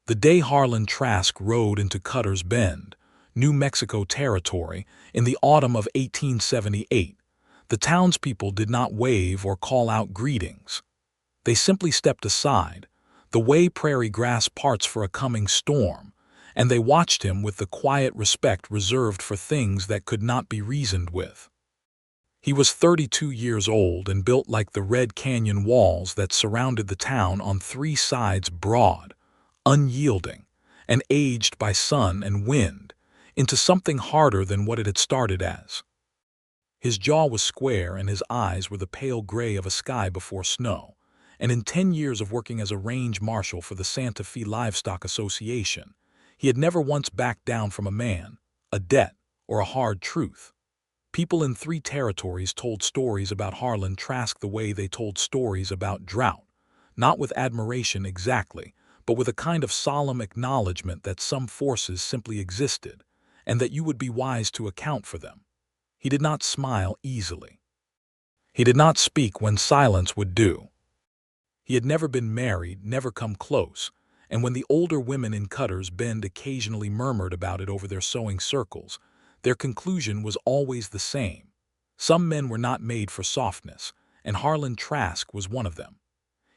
The day Harlan Trask rode into Cutter's Bend, New Mexico Territory, in the autumn of 1878, the townspeople did not wave or call out greetings. They simply stepped aside, the way prairie grass parts for a coming storm, and they watched him with the quiet respect reserved for things that could not be reasoned with. He was 32 years old and built like the Red Canyon walls that surrounded the town on three sides, broad, unyielding, and aged by sun and wind, into something harder than what it had started as. His jaw was square and his eyes were the pale gray of a sky before snow, and in 10 years of working as a range marshal for the Santa Fe Livestock Association, he had never once backed down from a man, a debt, or a hard truth. People in three territories told stories about Harlan Trask the way they told stories about drought, not with admiration exactly, but with a kind of solemn acknowledgement that some forces simply existed, and that you would be wise to account for them. He did not smile easily. He did not speak when silence would do. He had never been married, never come close, and when the older women in Cutter's Bend occasionally murmured about it over their sewing circles, their conclusion was always the same. Some men were not made for softness, and Harlan Trask was one of them.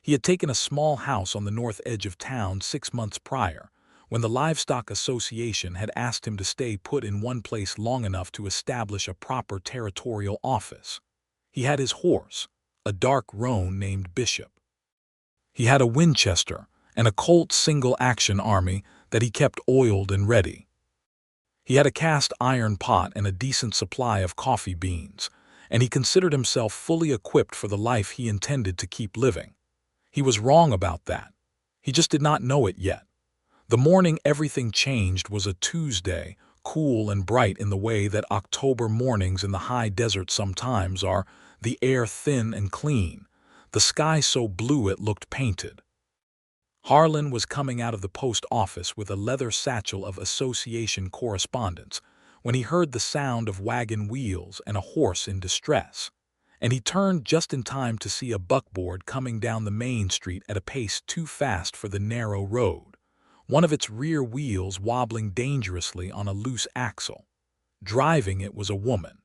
He had taken a small house on the north edge of town 6 months prior, when the Livestock Association had asked him to stay put in one place long enough to establish a proper territorial office. He had his horse, a dark roan named Bishop. He had a Winchester and a Colt single-action army that he kept oiled and ready. He had a cast iron pot and a decent supply of coffee beans, and he considered himself fully equipped for the life he intended to keep living. He was wrong about that. He just did not know it yet. The morning everything changed was a Tuesday, cool and bright in the way that October mornings in the high desert sometimes are, the air thin and clean, the sky so blue it looked painted. Harlan was coming out of the post office with a leather satchel of association correspondence when he heard the sound of wagon wheels and a horse in distress, and he turned just in time to see a buckboard coming down the main street at a pace too fast for the narrow road, one of its rear wheels wobbling dangerously on a loose axle. Driving it was a woman.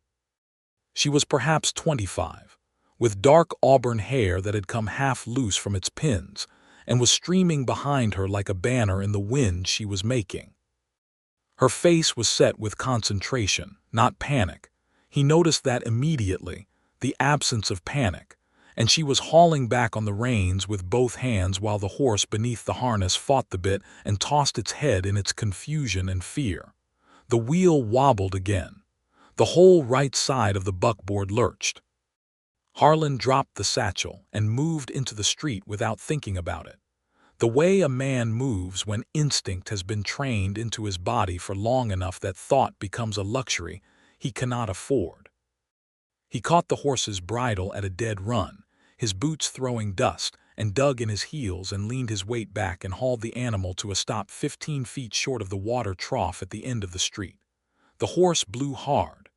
She was perhaps 25, with dark auburn hair that had come half loose from its pins, and was streaming behind her like a banner in the wind she was making. Her face was set with concentration, not panic. He noticed that immediately, the absence of panic, and she was hauling back on the reins with both hands while the horse beneath the harness fought the bit and tossed its head in its confusion and fear. The wheel wobbled again. The whole right side of the buckboard lurched. Harlan dropped the satchel and moved into the street without thinking about it. The way a man moves when instinct has been trained into his body for long enough that thought becomes a luxury he cannot afford. He caught the horse's bridle at a dead run, his boots throwing dust, and dug in his heels and leaned his weight back and hauled the animal to a stop 15 feet short of the water trough at the end of the street. The horse blew hard.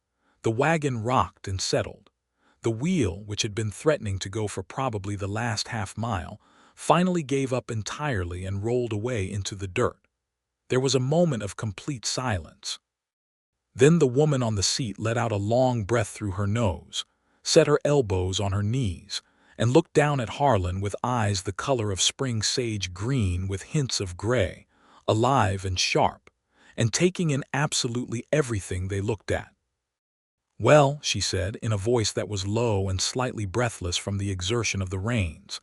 The wagon rocked and settled. The wheel, which had been threatening to go for probably the last half-mile, finally gave up entirely and rolled away into the dirt. There was a moment of complete silence. Then the woman on the seat let out a long breath through her nose, set her elbows on her knees, and looked down at Harlan with eyes the color of spring sage green with hints of gray, alive and sharp, and taking in absolutely everything they looked at. "Well," she said, in a voice that was low and slightly breathless from the exertion of the reins,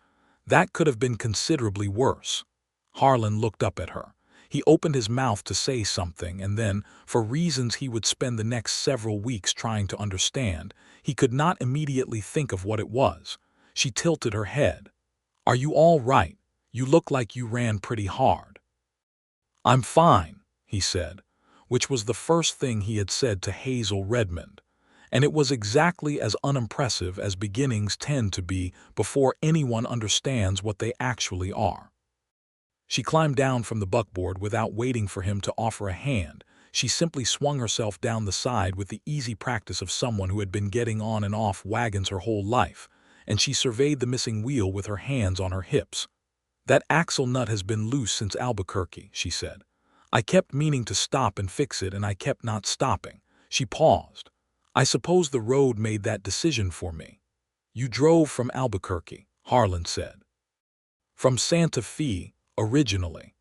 "that could have been considerably worse." Harlan looked up at her. He opened his mouth to say something, and then, for reasons he would spend the next several weeks trying to understand, he could not immediately think of what it was. She tilted her head. "Are you all right? You look like you ran pretty hard." "I'm fine," he said, which was the first thing he had said to Hazel Redmond, and it was exactly as unimpressive as beginnings tend to be before anyone understands what they actually are. She climbed down from the buckboard without waiting for him to offer a hand. She simply swung herself down the side with the easy practice of someone who had been getting on and off wagons her whole life, and she surveyed the missing wheel with her hands on her hips. "That axle nut has been loose since Albuquerque," she said. "I kept meaning to stop and fix it, and I kept not stopping." She paused. "I suppose the road made that decision for me." "You drove from Albuquerque," Harlan said. "From Santa Fe, originally.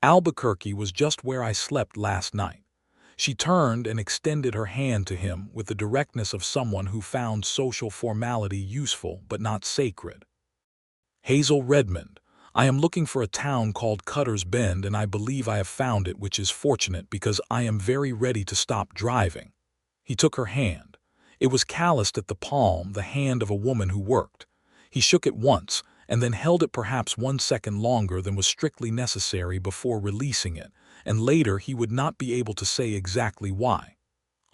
Albuquerque was just where I slept last night." She turned and extended her hand to him with the directness of someone who found social formality useful but not sacred. "Hazel Redmond, I am looking for a town called Cutter's Bend, and I believe I have found it, which is fortunate because I am very ready to stop driving." He took her hand. It was calloused at the palm, the hand of a woman who worked. He shook it once, and then held it perhaps 1 second longer than was strictly necessary before releasing it, and later he would not be able to say exactly why.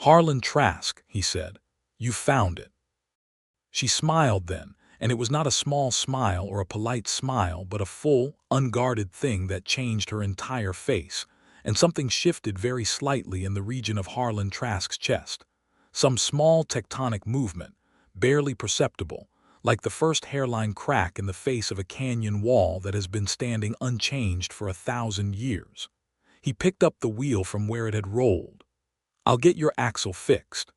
"Harlan Trask," he said, "you found it." She smiled then, and it was not a small smile or a polite smile, but a full, unguarded thing that changed her entire face, and something shifted very slightly in the region of Harlan Trask's chest. Some small tectonic movement, barely perceptible, like the first hairline crack in the face of a canyon wall that has been standing unchanged for 1,000 years. He picked up the wheel from where it had rolled. "I'll get your axle fixed."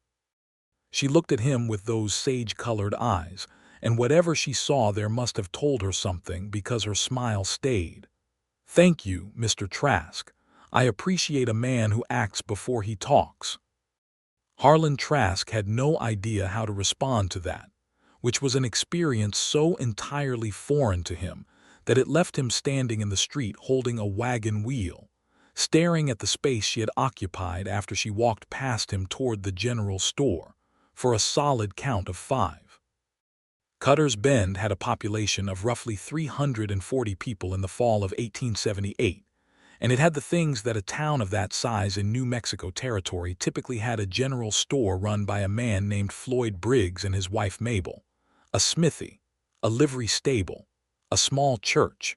She looked at him with those sage-colored eyes, and whatever she saw there must have told her something because her smile stayed. "Thank you, Mr. Trask. I appreciate a man who acts before he talks." Harlan Trask had no idea how to respond to that, which was an experience so entirely foreign to him that it left him standing in the street holding a wagon wheel, staring at the space she had occupied after she walked past him toward the general store, for a solid count of 5. Cutter's Bend had a population of roughly 340 people in the fall of 1878, and it had the things that a town of that size in New Mexico territory typically had: a general store run by a man named Floyd Briggs and his wife Mabel, a smithy, a livery stable, a small church,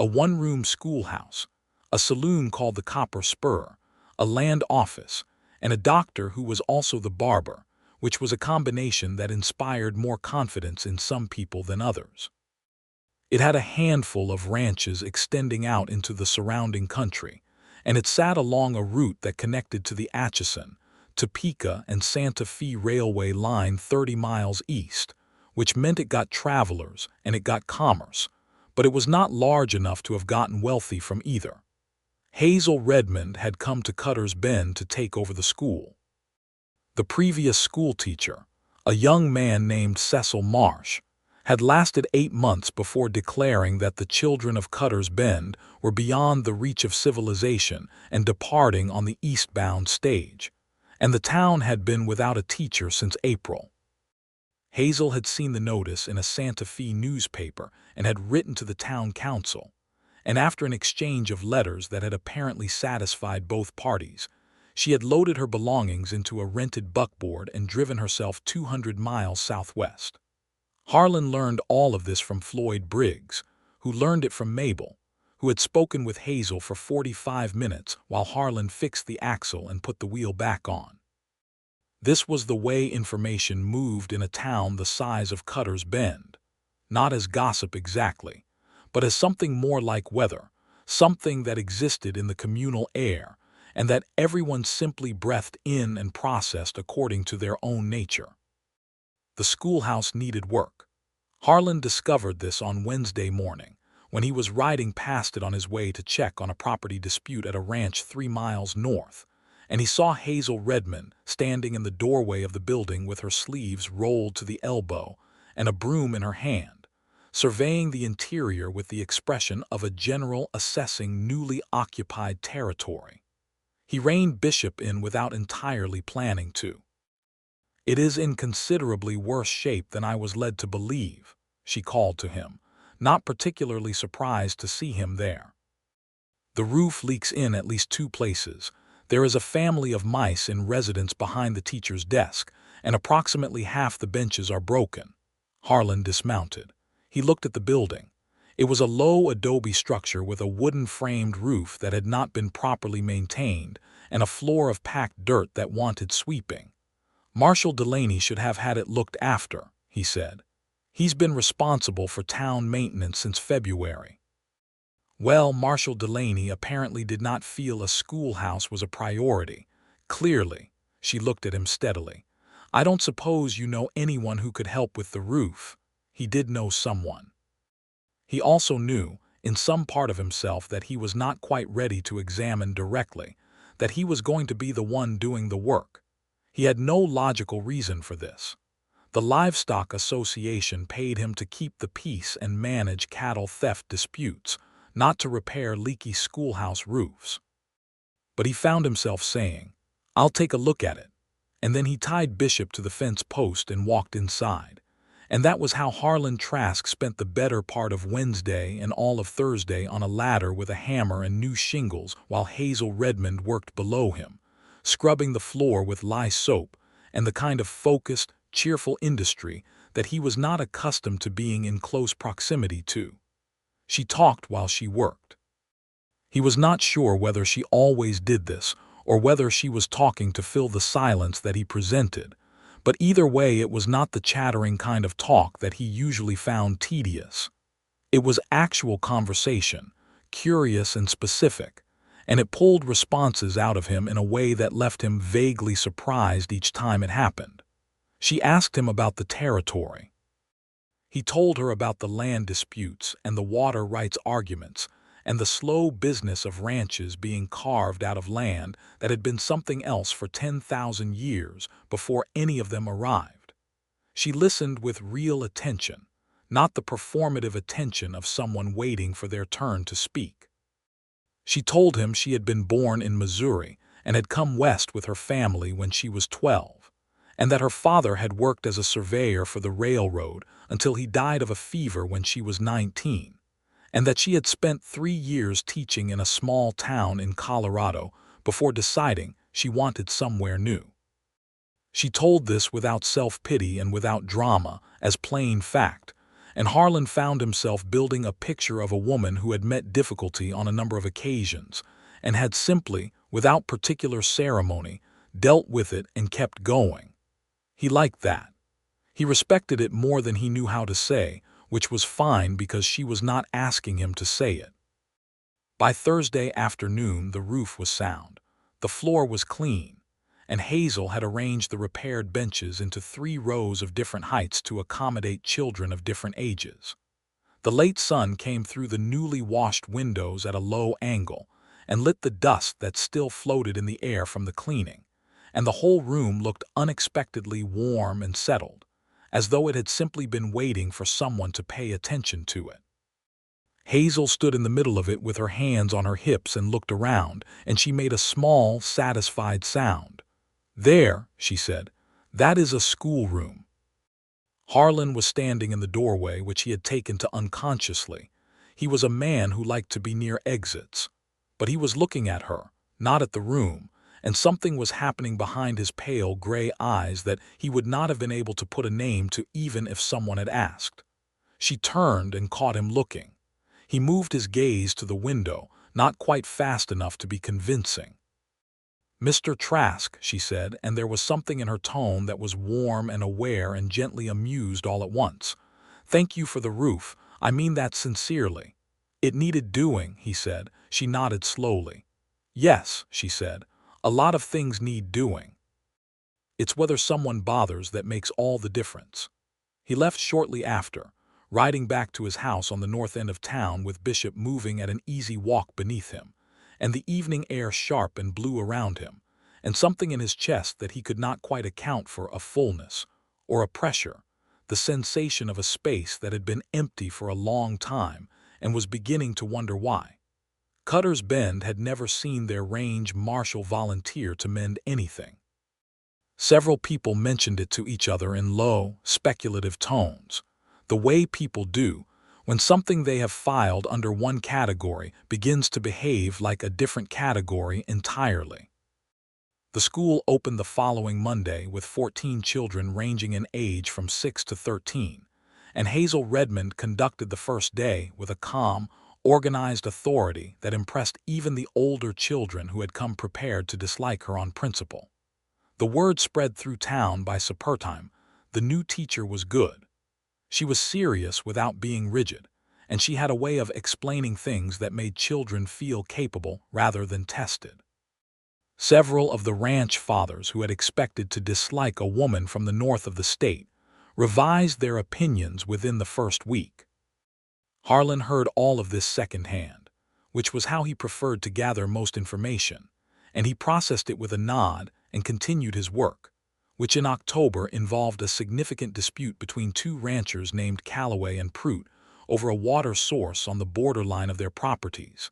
a one-room schoolhouse, a saloon called the Copper Spur, a land office, and a doctor who was also the barber, which was a combination that inspired more confidence in some people than others. It had a handful of ranches extending out into the surrounding country, and it sat along a route that connected to the Atchison, Topeka, and Santa Fe railway line 30 miles east, which meant it got travelers and it got commerce, but it was not large enough to have gotten wealthy from either. Hazel Redmond had come to Cutter's Bend to take over the school. The previous schoolteacher, a young man named Cecil Marsh, had lasted 8 months before declaring that the children of Cutter's Bend were beyond the reach of civilization and departing on the eastbound stage, and the town had been without a teacher since April. Hazel had seen the notice in a Santa Fe newspaper and had written to the town council, and after an exchange of letters that had apparently satisfied both parties, she had loaded her belongings into a rented buckboard and driven herself 200 miles southwest. Harlan learned all of this from Floyd Briggs, who learned it from Mabel, who had spoken with Hazel for 45 minutes while Harlan fixed the axle and put the wheel back on. This was the way information moved in a town the size of Cutter's Bend, not as gossip exactly, but as something more like weather, something that existed in the communal air, and that everyone simply breathed in and processed according to their own nature. The schoolhouse needed work. Harlan discovered this on Wednesday morning, when he was riding past it on his way to check on a property dispute at a ranch 3 miles north, and he saw Hazel Redmond standing in the doorway of the building with her sleeves rolled to the elbow and a broom in her hand, surveying the interior with the expression of a general assessing newly occupied territory. He reined Bishop in without entirely planning to. "It is in considerably worse shape than I was led to believe," she called to him, not particularly surprised to see him there. "The roof leaks in at least 2 places. There is a family of mice in residence behind the teacher's desk, and approximately half the benches are broken." Harlan dismounted. He looked at the building. It was a low adobe structure with a wooden-framed roof that had not been properly maintained and a floor of packed dirt that wanted sweeping. "Marshall Delaney should have had it looked after," he said. "He's been responsible for town maintenance since February." Well, Marshall Delaney apparently did not feel a schoolhouse was a priority. Clearly, she looked at him steadily. I don't suppose you know anyone who could help with the roof. He did know someone. He also knew, in some part of himself, that he was not quite ready to examine directly, that he was going to be the one doing the work. He had no logical reason for this. The Livestock Association paid him to keep the peace and manage cattle theft disputes, not to repair leaky schoolhouse roofs. But he found himself saying, "I'll take a look at it." And then he tied Bishop to the fence post and walked inside. And that was how Harlan Trask spent the better part of Wednesday and all of Thursday on a ladder with a hammer and new shingles, while Hazel Redmond worked below him, scrubbing the floor with lye soap and the kind of focused, cheerful industry that he was not accustomed to being in close proximity to. She talked while she worked. He was not sure whether she always did this or whether she was talking to fill the silence that he presented, but either way it was not the chattering kind of talk that he usually found tedious. It was actual conversation, curious and specific, and it pulled responses out of him in a way that left him vaguely surprised each time it happened. She asked him about the territory. He told her about the land disputes and the water rights arguments and the slow business of ranches being carved out of land that had been something else for 10,000 years before any of them arrived. She listened with real attention, not the performative attention of someone waiting for their turn to speak. She told him she had been born in Missouri and had come west with her family when she was 12, and that her father had worked as a surveyor for the railroad until he died of a fever when she was 19, and that she had spent 3 years teaching in a small town in Colorado before deciding she wanted somewhere new. She told this without self-pity and without drama, as plain fact, and Harlan found himself building a picture of a woman who had met difficulty on a number of occasions and had simply, without particular ceremony, dealt with it and kept going. He liked that. He respected it more than he knew how to say, which was fine because she was not asking him to say it. By Thursday afternoon, the roof was sound, the floor was clean, and Hazel had arranged the repaired benches into 3 rows of different heights to accommodate children of different ages. The late sun came through the newly washed windows at a low angle and lit the dust that still floated in the air from the cleaning, and the whole room looked unexpectedly warm and settled, as though it had simply been waiting for someone to pay attention to it. Hazel stood in the middle of it with her hands on her hips and looked around, and she made a small, satisfied sound. "There," she said, "that is a schoolroom." Harlan was standing in the doorway, which he had taken to unconsciously. He was a man who liked to be near exits. But he was looking at her, not at the room, and something was happening behind his pale gray eyes that he would not have been able to put a name to even if someone had asked. She turned and caught him looking. He moved his gaze to the window, not quite fast enough to be convincing. "Mr. Trask," she said, and there was something in her tone that was warm and aware and gently amused all at once. "Thank you for the roof. I mean that sincerely." "It needed doing," he said. She nodded slowly. "Yes," she said, "a lot of things need doing. It's whether someone bothers that makes all the difference." He left shortly after, riding back to his house on the north end of town with Bishop moving at an easy walk beneath him, and the evening air sharp and blue around him, and something in his chest that he could not quite account for, a fullness or a pressure, the sensation of a space that had been empty for a long time and was beginning to wonder why. Cutter's Bend had never seen their range marshal volunteer to mend anything. Several people mentioned it to each other in low, speculative tones, the way people do when something they have filed under one category begins to behave like a different category entirely. The school opened the following Monday with 14 children ranging in age from 6 to 13, and Hazel Redmond conducted the first day with a calm, organized authority that impressed even the older children who had come prepared to dislike her on principle. The word spread through town by suppertime. The new teacher was good. She was serious without being rigid, and she had a way of explaining things that made children feel capable rather than tested. Several of the ranch fathers who had expected to dislike a woman from the north of the state revised their opinions within the first week. Harlan heard all of this secondhand, which was how he preferred to gather most information, and he processed it with a nod and continued his work, which in October involved a significant dispute between two ranchers named Calloway and Prout over a water source on the borderline of their properties,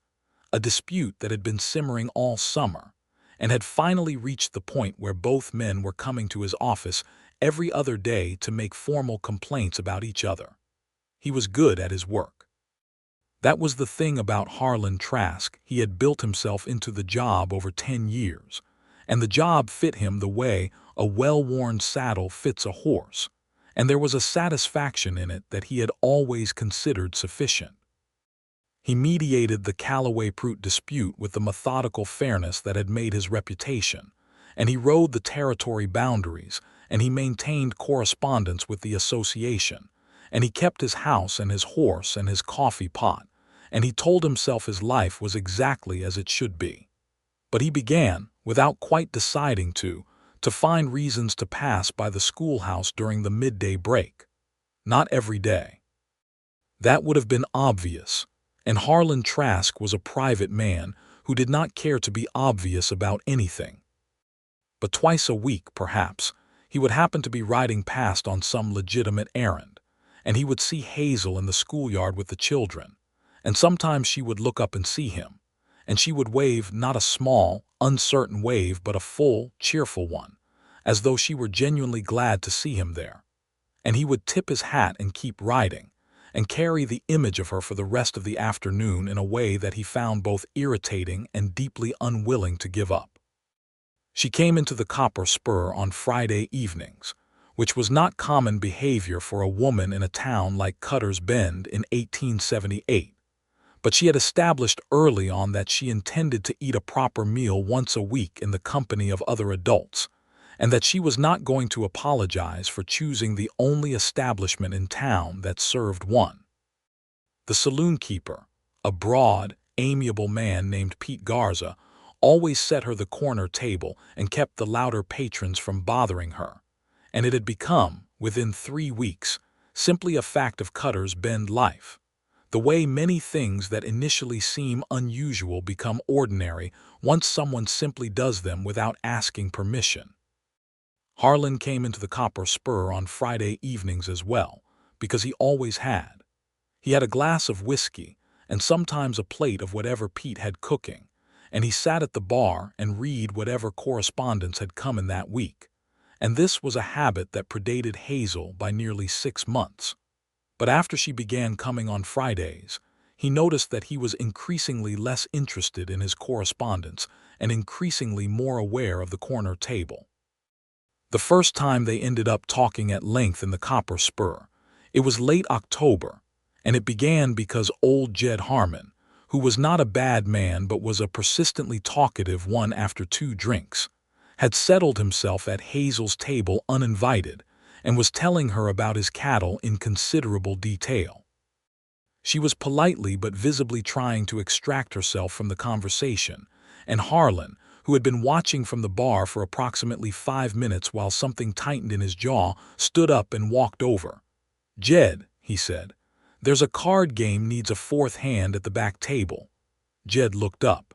a dispute that had been simmering all summer and had finally reached the point where both men were coming to his office every other day to make formal complaints about each other. He was good at his work. That was the thing about Harlan Trask. He had built himself into the job over 10 years, and the job fit him the way a well-worn saddle fits a horse, and there was a satisfaction in it that he had always considered sufficient. He mediated the Calloway-Prout dispute with the methodical fairness that had made his reputation, and he rode the territory boundaries, and he maintained correspondence with the association, and he kept his house and his horse and his coffee pot, and he told himself his life was exactly as it should be. But he began, without quite deciding to find reasons to pass by the schoolhouse during the midday break. Not every day. That would have been obvious, and Harlan Trask was a private man who did not care to be obvious about anything. But twice a week, perhaps, he would happen to be riding past on some legitimate errand, and he would see Hazel in the schoolyard with the children, and sometimes she would look up and see him, and she would wave not a small, uncertain wave but a full, cheerful one, as though she were genuinely glad to see him there. And he would tip his hat and keep riding, and carry the image of her for the rest of the afternoon in a way that he found both irritating and deeply unwilling to give up. She came into the Copper Spur on Friday evenings, which was not common behavior for a woman in a town like Cutter's Bend in 1878, but she had established early on that she intended to eat a proper meal once a week in the company of other adults, and that she was not going to apologize for choosing the only establishment in town that served one. The saloon keeper, a broad, amiable man named Pete Garza, always set her the corner table and kept the louder patrons from bothering her, and it had become, within 3 weeks, simply a fact of Cutter's Bend life, the way many things that initially seem unusual become ordinary once someone simply does them without asking permission. Harlan came into the Copper Spur on Friday evenings as well, because he always had. He had a glass of whiskey and sometimes a plate of whatever Pete had cooking, and he sat at the bar and read whatever correspondence had come in that week, and this was a habit that predated Hazel by nearly 6 months. But after she began coming on Fridays, he noticed that he was increasingly less interested in his correspondence and increasingly more aware of the corner table. The first time they ended up talking at length in the Copper Spur, it was late October, and it began because old Jed Harmon, who was not a bad man but was a persistently talkative one after 2 drinks, had settled himself at Hazel's table uninvited and was telling her about his cattle in considerable detail. She was politely but visibly trying to extract herself from the conversation, and Harlan, who had been watching from the bar for approximately 5 minutes while something tightened in his jaw, stood up and walked over. "Jed," he said, "there's a card game needs a 4th hand at the back table." Jed looked up.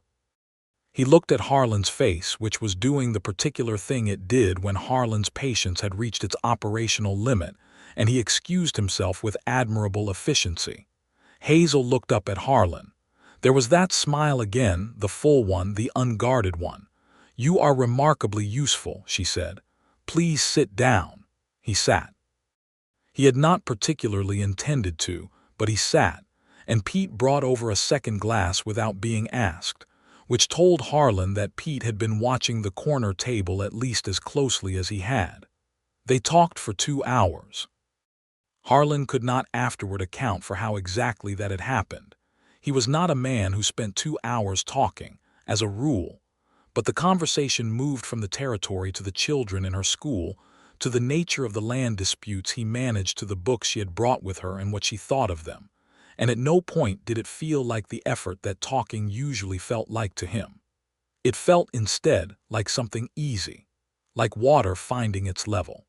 He looked at Harlan's face, which was doing the particular thing it did when Harlan's patience had reached its operational limit, and he excused himself with admirable efficiency. Hazel looked up at Harlan. There was that smile again, the full one, the unguarded one. "You are remarkably useful," she said. "Please sit down." He sat. He had not particularly intended to, but he sat, and Pete brought over a second glass without being asked, which told Harlan that Pete had been watching the corner table at least as closely as he had. They talked for 2 hours. Harlan could not afterward account for how exactly that had happened. He was not a man who spent 2 hours talking, as a rule, but the conversation moved from the territory to the children in her school, to the nature of the land disputes he managed, to the books she had brought with her and what she thought of them, and at no point did it feel like the effort that talking usually felt like to him. It felt instead like something easy, like water finding its level.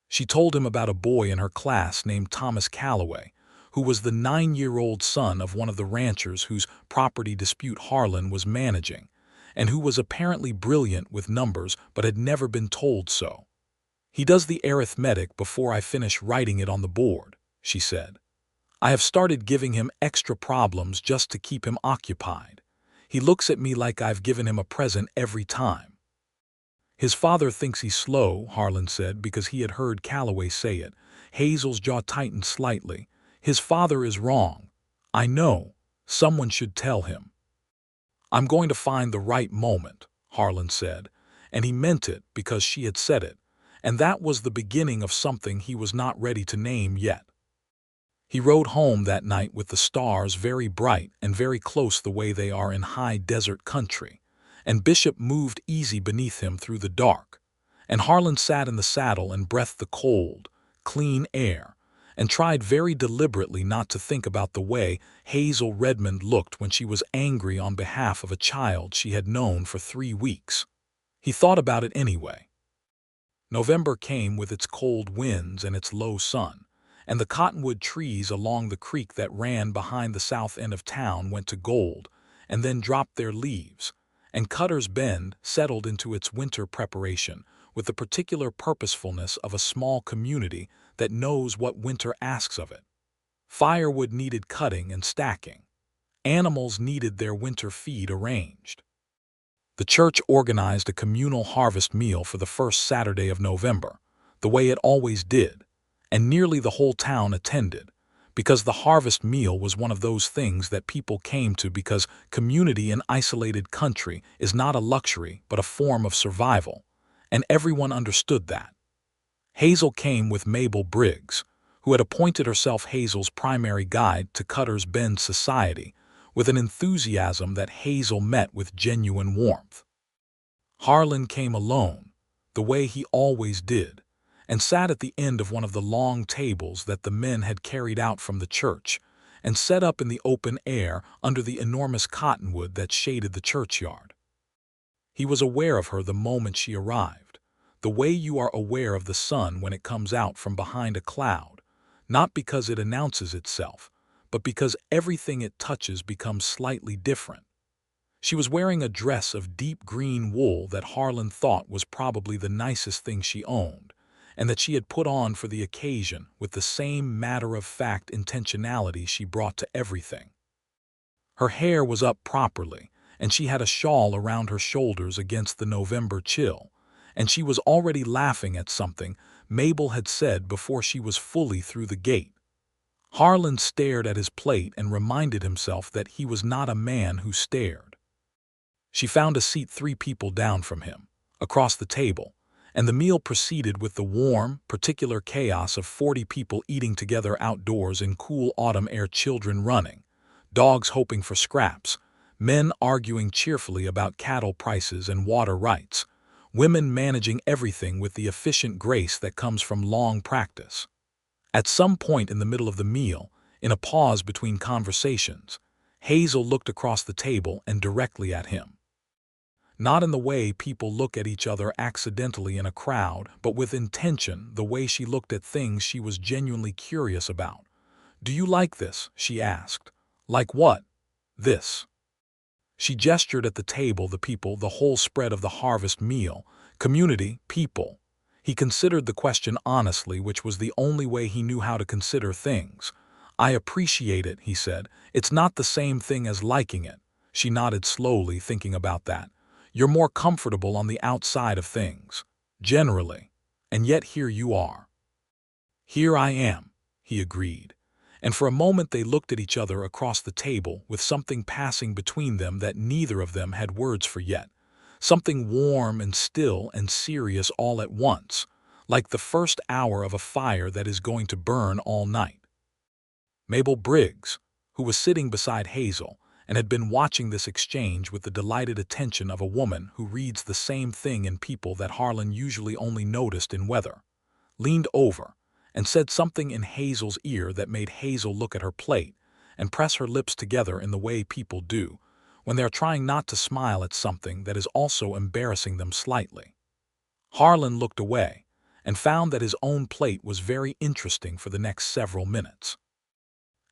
She told him about a boy in her class named Thomas Calloway, who was the 9-year-old son of one of the ranchers whose property dispute Harlan was managing, and who was apparently brilliant with numbers but had never been told so. "He does the arithmetic before I finish writing it on the board," she said. "I have started giving him extra problems just to keep him occupied. He looks at me like I've given him a present every time." "His father thinks he's slow," Harlan said, because he had heard Calloway say it. Hazel's jaw tightened slightly. "His father is wrong. I know. Someone should tell him." "I'm going to find the right moment," Harlan said, and he meant it because she had said it, and that was the beginning of something he was not ready to name yet. He rode home that night with the stars very bright and very close the way they are in high desert country, and Bishop moved easy beneath him through the dark, and Harlan sat in the saddle and breathed the cold, clean air, and tried very deliberately not to think about the way Hazel Redmond looked when she was angry on behalf of a child she had known for 3 weeks. He thought about it anyway. November came with its cold winds and its low sun, and the cottonwood trees along the creek that ran behind the south end of town went to gold and then dropped their leaves, and Cutter's Bend settled into its winter preparation with the particular purposefulness of a small community that knows what winter asks of it. Firewood needed cutting and stacking. Animals needed their winter feed arranged. The church organized a communal harvest meal for the first Saturday of November, the way it always did, and nearly the whole town attended, because the harvest meal was one of those things that people came to because community in isolated country is not a luxury but a form of survival, and everyone understood that. Hazel came with Mabel Briggs, who had appointed herself Hazel's primary guide to Cutter's Bend society, with an enthusiasm that Hazel met with genuine warmth. Harlan came alone, the way he always did, and sat at the end of one of the long tables that the men had carried out from the church and set up in the open air under the enormous cottonwood that shaded the churchyard. He was aware of her the moment she arrived, the way you are aware of the sun when it comes out from behind a cloud, not because it announces itself, but because everything it touches becomes slightly different. She was wearing a dress of deep green wool that Harlan thought was probably the nicest thing she owned, and that she had put on for the occasion with the same matter-of-fact intentionality she brought to everything. Her hair was up properly, and she had a shawl around her shoulders against the November chill, and she was already laughing at something Mabel had said before she was fully through the gate. Harlan stared at his plate and reminded himself that he was not a man who stared. She found a seat 3 people down from him, across the table, and the meal proceeded with the warm, particular chaos of 40 people eating together outdoors in cool autumn air, children running, dogs hoping for scraps, men arguing cheerfully about cattle prices and water rights, women managing everything with the efficient grace that comes from long practice. At some point in the middle of the meal, in a pause between conversations, Hazel looked across the table and directly at him. Not in the way people look at each other accidentally in a crowd, but with intention, the way she looked at things she was genuinely curious about. "Do you like this?" she asked. "Like what?" "This." She gestured at the table, the people, the whole spread of the harvest meal, community, people. He considered the question honestly, which was the only way he knew how to consider things. "I appreciate it," he said. "It's not the same thing as liking it." She nodded slowly, thinking about that. "You're more comfortable on the outside of things, generally, and yet here you are." "Here I am," he agreed, and for a moment they looked at each other across the table with something passing between them that neither of them had words for yet, something warm and still and serious all at once, like the first hour of a fire that is going to burn all night. Mabel Briggs, who was sitting beside Hazel, and had been watching this exchange with the delighted attention of a woman who reads the same thing in people that Harlan usually only noticed in weather, leaned over and said something in Hazel's ear that made Hazel look at her plate and press her lips together in the way people do when they are trying not to smile at something that is also embarrassing them slightly. Harlan looked away and found that his own plate was very interesting for the next several minutes.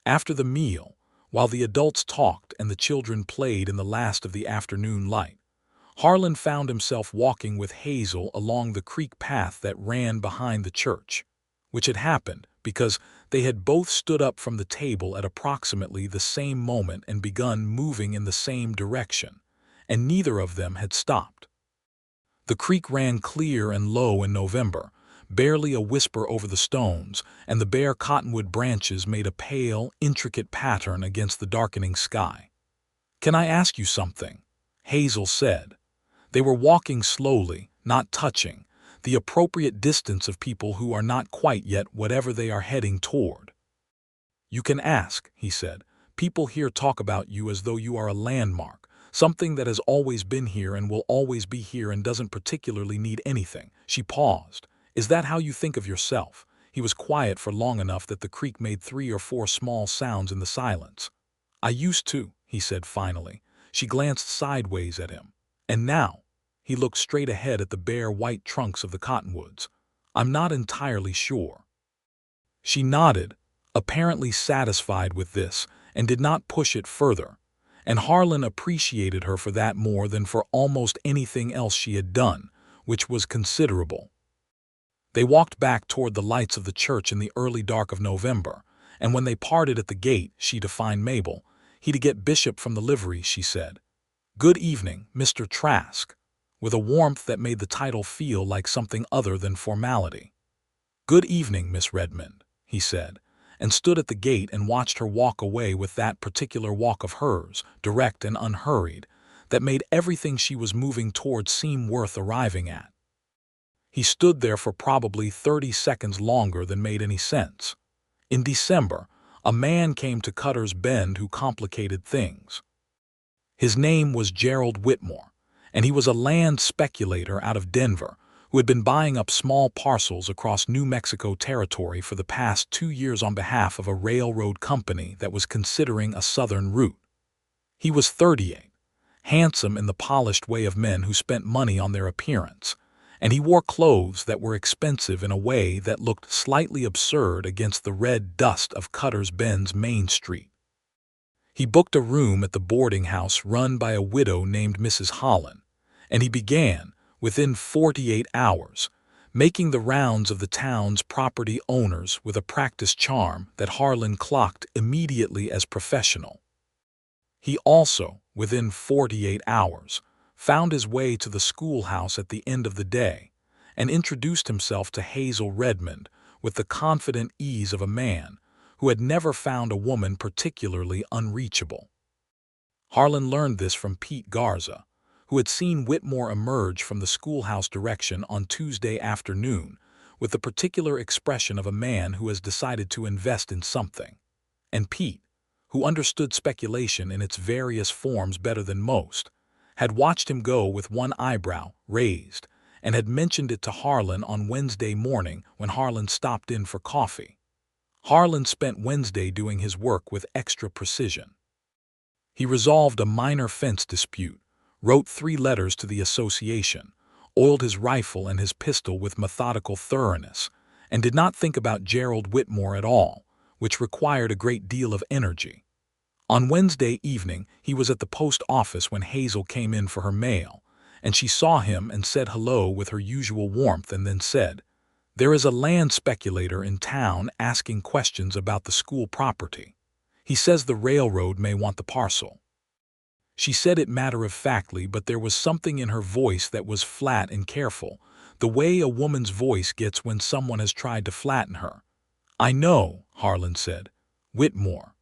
After the meal, while the adults talked and the children played in the last of the afternoon light, Harlan found himself walking with Hazel along the creek path that ran behind the church, which had happened because they had both stood up from the table at approximately the same moment and begun moving in the same direction, and neither of them had stopped. The creek ran clear and low in November, barely a whisper over the stones, and the bare cottonwood branches made a pale, intricate pattern against the darkening sky. "Can I ask you something?" Hazel said. They were walking slowly, not touching, the appropriate distance of people who are not quite yet whatever they are heading toward. "You can ask," he said. "People here talk about you as though you are a landmark, something that has always been here and will always be here and doesn't particularly need anything." She paused. "Is that how you think of yourself?" He was quiet for long enough that the creek made 3 or 4 small sounds in the silence. "I used to," he said finally. She glanced sideways at him. "And now?" He looked straight ahead at the bare white trunks of the cottonwoods. "I'm not entirely sure." She nodded, apparently satisfied with this, and did not push it further, and Harlan appreciated her for that more than for almost anything else she had done, which was considerable. They walked back toward the lights of the church in the early dark of November, and when they parted at the gate, she defined Mabel. "He to get Bishop from the livery," she said. "Good evening, Mr. Trask," with a warmth that made the title feel like something other than formality. "Good evening, Miss Redmond," he said, and stood at the gate and watched her walk away with that particular walk of hers, direct and unhurried, that made everything she was moving toward seem worth arriving at. He stood there for probably 30 seconds longer than made any sense. In December, a man came to Cutter's Bend who complicated things. His name was Gerald Whitmore, and he was a land speculator out of Denver who had been buying up small parcels across New Mexico territory for the past 2 years on behalf of a railroad company that was considering a southern route. He was 38, handsome in the polished way of men who spent money on their appearance, and he wore clothes that were expensive in a way that looked slightly absurd against the red dust of Cutter's Bend's Main Street. He booked a room at the boarding house run by a widow named Mrs. Harlan, and he began, within 48 hours, making the rounds of the town's property owners with a practiced charm that Harlan clocked immediately as professional. He also, within 48 hours, found his way to the schoolhouse at the end of the day and introduced himself to Hazel Redmond with the confident ease of a man who had never found a woman particularly unreachable. Harlan learned this from Pete Garza, who had seen Whitmore emerge from the schoolhouse direction on Tuesday afternoon with the particular expression of a man who has decided to invest in something. And Pete, who understood speculation in its various forms better than most, had watched him go with one eyebrow raised and had mentioned it to Harlan on Wednesday morning when Harlan stopped in for coffee. Harlan spent Wednesday doing his work with extra precision. He resolved a minor fence dispute, wrote 3 letters to the association, oiled his rifle and his pistol with methodical thoroughness, and did not think about Gerald Whitmore at all, which required a great deal of energy. On Wednesday evening, he was at the post office when Hazel came in for her mail, and she saw him and said hello with her usual warmth and then said, "There is a land speculator in town asking questions about the school property. He says the railroad may want the parcel." She said it matter-of-factly, but there was something in her voice that was flat and careful, the way a woman's voice gets when someone has tried to flatten her. "I know," Harlan said. "Whitmore."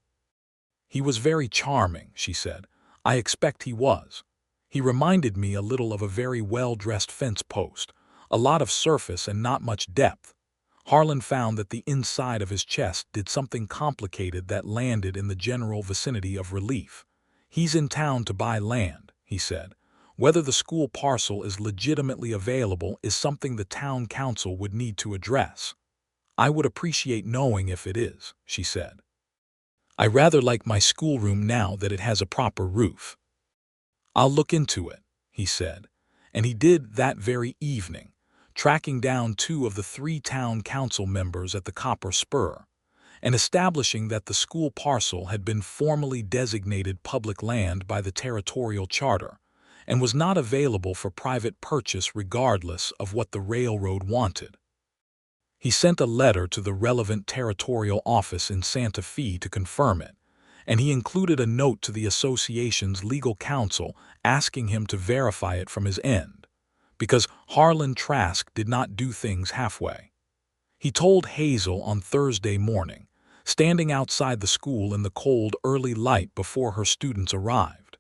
"He was very charming," she said. "I expect he was. He reminded me a little of a very well-dressed fence post, a lot of surface and not much depth." Harlan found that the inside of his chest did something complicated that landed in the general vicinity of relief. "He's in town to buy land," he said. "Whether the school parcel is legitimately available is something the town council would need to address." "I would appreciate knowing if it is," she said. I rather like my schoolroom now that it has a proper roof. I'll look into it, he said, and he did that very evening, tracking down 2 of the 3 town council members at the Copper Spur, and establishing that the school parcel had been formally designated public land by the territorial charter and was not available for private purchase regardless of what the railroad wanted. He sent a letter to the relevant territorial office in Santa Fe to confirm it, and he included a note to the association's legal counsel asking him to verify it from his end, because Harlan Trask did not do things halfway. He told Hazel on Thursday morning, standing outside the school in the cold early light before her students arrived.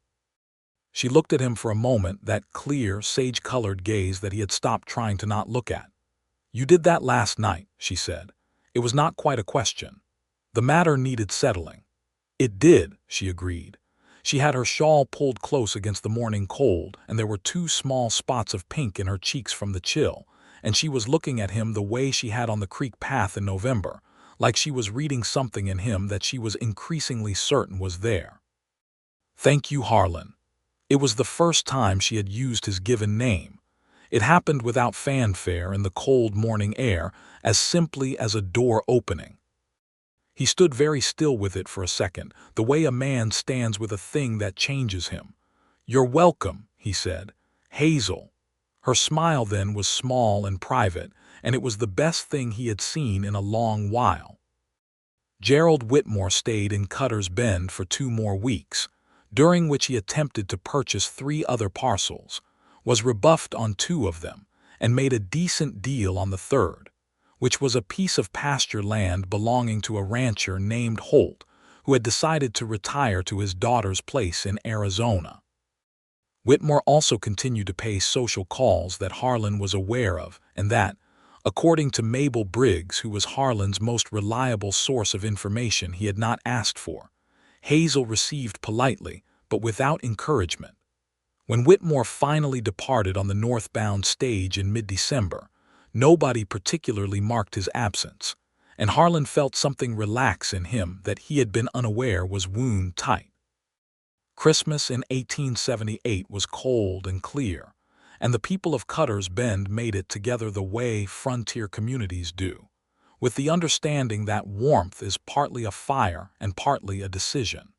She looked at him for a moment, that clear, sage-colored gaze that he had stopped trying to not look at. "You did that last night," she said. "It was not quite a question. The matter needed settling." "It did," she agreed. She had her shawl pulled close against the morning cold, and there were 2 small spots of pink in her cheeks from the chill, and she was looking at him the way she had on the creek path in November, like she was reading something in him that she was increasingly certain was there. "Thank you, Harlan." It was the first time she had used his given name. It happened without fanfare in the cold morning air, as simply as a door opening. He stood very still with it for a second, the way a man stands with a thing that changes him. "You're welcome," he said. "Hazel." Her smile then was small and private, and it was the best thing he had seen in a long while. Gerald Whitmore stayed in Cutter's Bend for 2 more weeks, during which he attempted to purchase 3 other parcels, was rebuffed on 2 of them, and made a decent deal on the 3rd, which was a piece of pasture land belonging to a rancher named Holt, who had decided to retire to his daughter's place in Arizona. Whitmore also continued to pay social calls that Harlan was aware of, and that, according to Mabel Briggs, who was Harlan's most reliable source of information he had not asked for, Hazel received politely, but without encouragement. When Whitmore finally departed on the northbound stage in mid-December, nobody particularly marked his absence, and Harlan felt something relax in him that he had been unaware was wound tight. Christmas in 1878 was cold and clear, and the people of Cutter's Bend made it together the way frontier communities do, with the understanding that warmth is partly a fire and partly a decision.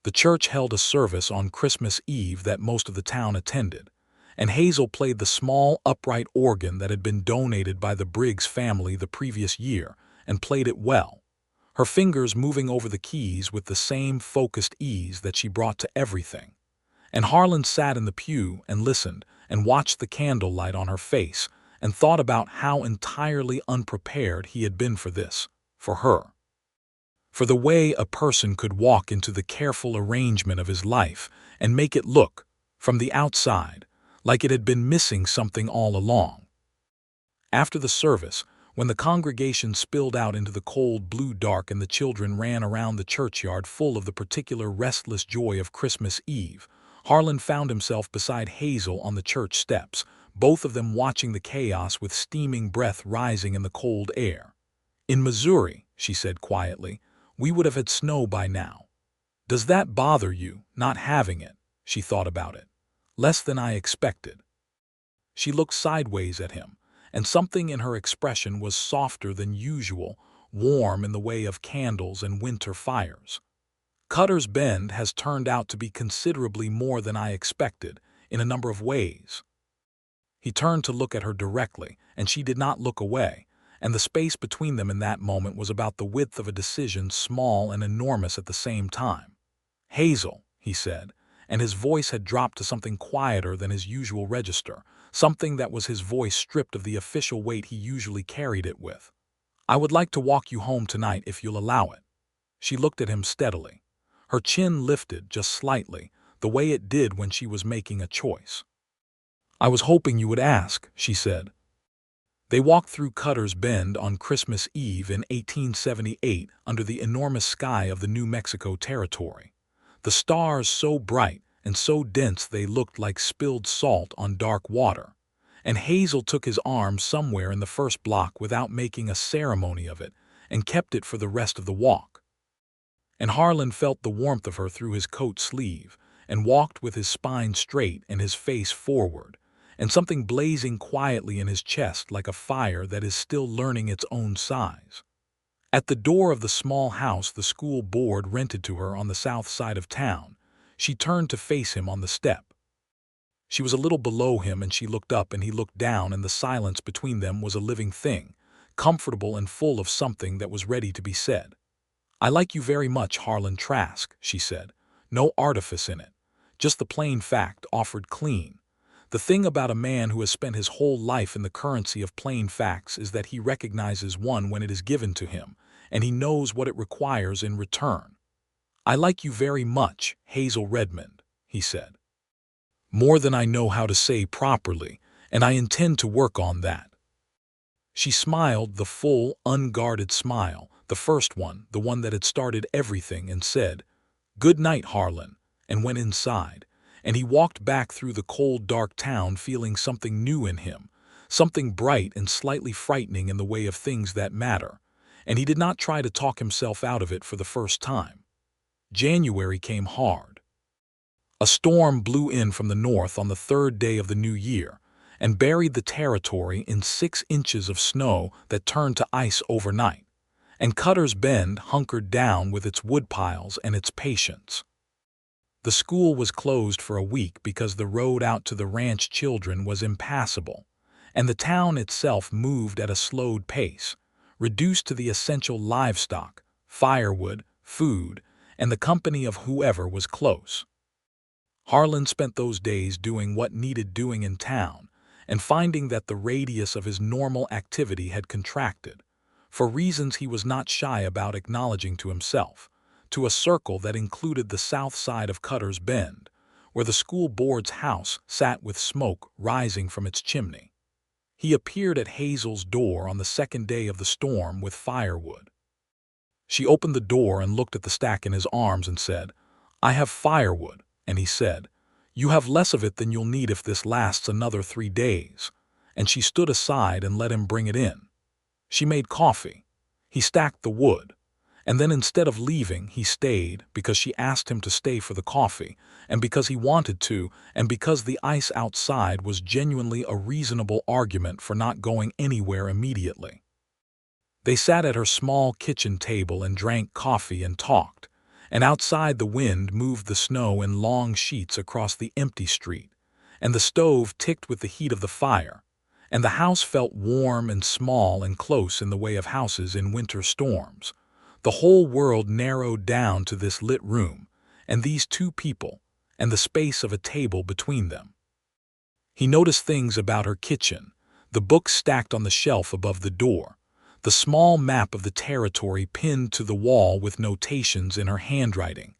The church held a service on Christmas Eve that most of the town attended, and Hazel played the small upright organ that had been donated by the Briggs family the previous year, and played it well, her fingers moving over the keys with the same focused ease that she brought to everything. And Harlan sat in the pew and listened and watched the candlelight on her face and thought about how entirely unprepared he had been for this, for her. For the way a person could walk into the careful arrangement of his life and make it look, from the outside, like it had been missing something all along. After the service, when the congregation spilled out into the cold blue dark and the children ran around the churchyard full of the particular restless joy of Christmas Eve, Harlan found himself beside Hazel on the church steps, both of them watching the chaos with steaming breath rising in the cold air. "In Missouri," she said quietly, "we would have had snow by now. Does that bother you, not having it?" She thought about it. "Less than I expected." She looked sideways at him, and something in her expression was softer than usual, warm in the way of candles and winter fires. "Cutter's Bend has turned out to be considerably more than I expected, in a number of ways." He turned to look at her directly, and she did not look away, and the space between them in that moment was about the width of a decision, small and enormous at the same time. "Hazel," he said, and his voice had dropped to something quieter than his usual register, something that was his voice stripped of the official weight he usually carried it with. "I would like to walk you home tonight if you'll allow it." She looked at him steadily. Her chin lifted just slightly, the way it did when she was making a choice. "I was hoping you would ask," she said. They walked through Cutter's Bend on Christmas Eve in 1878 under the enormous sky of the New Mexico Territory, the stars so bright and so dense they looked like spilled salt on dark water, and Hazel took his arm somewhere in the first block without making a ceremony of it and kept it for the rest of the walk. and Harlan felt the warmth of her through his coat sleeve, and walked with his spine straight and his face forward, and something blazing quietly in his chest like a fire that is still learning its own size. At the door of the small house the school board rented to her on the south side of town, she turned to face him on the step. She was a little below him, and she looked up and he looked down, and the silence between them was a living thing, comfortable and full of something that was ready to be said. "I like you very much, Harlan Trask," she said. "No artifice in it. Just the plain fact, offered clean. The thing about a man who has spent his whole life in the currency of plain facts is that he recognizes one when it is given to him, and he knows what it requires in return. I like you very much, Hazel Redmond," he said. "More than I know how to say properly, and I intend to work on that." She smiled, the full, unguarded smile, the first one, the one that had started everything, and said, "Good night, Harlan," and went inside, and he walked back through the cold, dark town feeling something new in him, something bright and slightly frightening in the way of things that matter, and he did not try to talk himself out of it for the first time. January came hard. A storm blew in from the north on the third day of the new year and buried the territory in 6 inches of snow that turned to ice overnight, and Cutter's Bend hunkered down with its woodpiles and its patience. The school was closed for a week because the road out to the ranch children was impassable, and the town itself moved at a slowed pace, reduced to the essential livestock, firewood, food, and the company of whoever was close. Harlan spent those days doing what needed doing in town, and finding that the radius of his normal activity had contracted, for reasons he was not shy about acknowledging to himself, to a circle that included the south side of Cutter's Bend, where the school board's house sat with smoke rising from its chimney. He appeared at Hazel's door on the second day of the storm with firewood. She opened the door and looked at the stack in his arms and said, "I have firewood," and he said, "You have less of it than you'll need if this lasts another 3 days," and she stood aside and let him bring it in. She made coffee. He stacked the wood, and then instead of leaving, he stayed because she asked him to stay for the coffee, and because he wanted to, and because the ice outside was genuinely a reasonable argument for not going anywhere immediately. They sat at her small kitchen table and drank coffee and talked, and outside the wind moved the snow in long sheets across the empty street, and the stove ticked with the heat of the fire, and the house felt warm and small and close in the way of houses in winter storms. The whole world narrowed down to this lit room, and these 2 people, and the space of a table between them. He noticed things about her kitchen, the books stacked on the shelf above the door, the small map of the territory pinned to the wall with notations in her handwriting,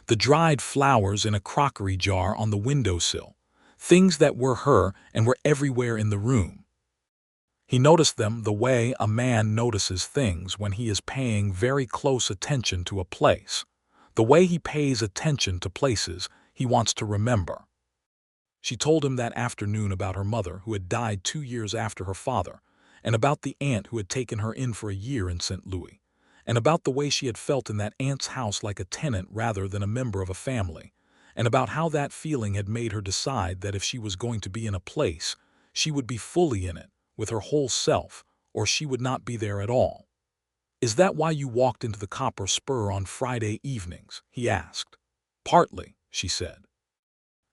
the dried flowers in a crockery jar on the windowsill, things that were her and were everywhere in the room. He noticed them the way a man notices things when he is paying very close attention to a place, the way he pays attention to places he wants to remember. She told him that afternoon about her mother, who had died 2 years after her father, and about the aunt who had taken her in for a year in St. Louis, and about the way she had felt in that aunt's house like a tenant rather than a member of a family, and about how that feeling had made her decide that if she was going to be in a place, she would be fully in it, with her whole self, or she would not be there at all. "Is that why you walked into the Copper Spur on Friday evenings?" he asked. "Partly," she said.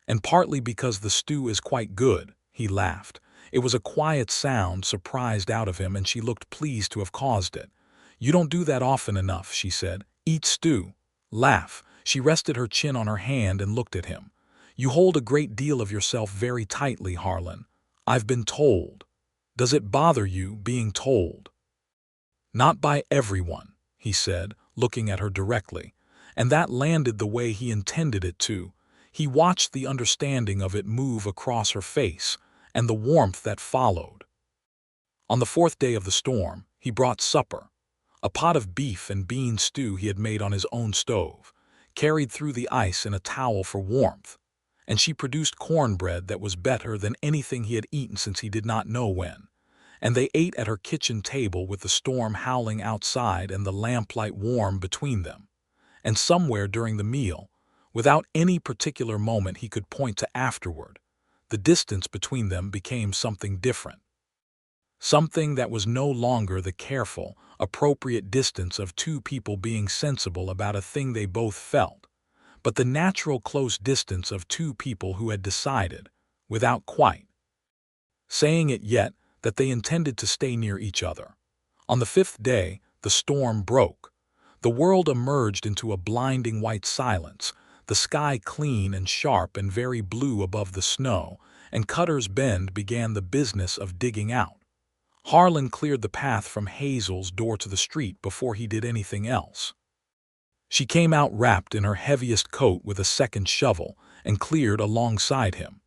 "And partly because the stew is quite good," he laughed. It was a quiet sound surprised out of him, and she looked pleased to have caused it. "You don't do that often enough," she said. "Eat stew. Laugh." She rested her chin on her hand and looked at him. "You hold a great deal of yourself very tightly, Harlan. I've been told. Does it bother you being told?" "Not by everyone," he said, looking at her directly, and that landed the way he intended it to. He watched the understanding of it move across her face, and the warmth that followed. On the 4th day of the storm, he brought supper, a pot of beef and bean stew he had made on his own stove, carried through the ice in a towel for warmth, and she produced cornbread that was better than anything he had eaten since he did not know when, and they ate at her kitchen table with the storm howling outside and the lamplight warm between them, And somewhere during the meal, without any particular moment he could point to afterward, the distance between them became something different. Something that was no longer the careful, appropriate distance of two people being sensible about a thing they both felt, but the natural close distance of two people who had decided, without quite saying it yet, that they intended to stay near each other. On the fifth day, the storm broke. The world emerged into a blinding white silence, the sky clean and sharp and very blue above the snow, and Cutter's Bend began the business of digging out. Harlan cleared the path from Hazel's door to the street before he did anything else. She came out wrapped in her heaviest coat with a second shovel and cleared alongside him,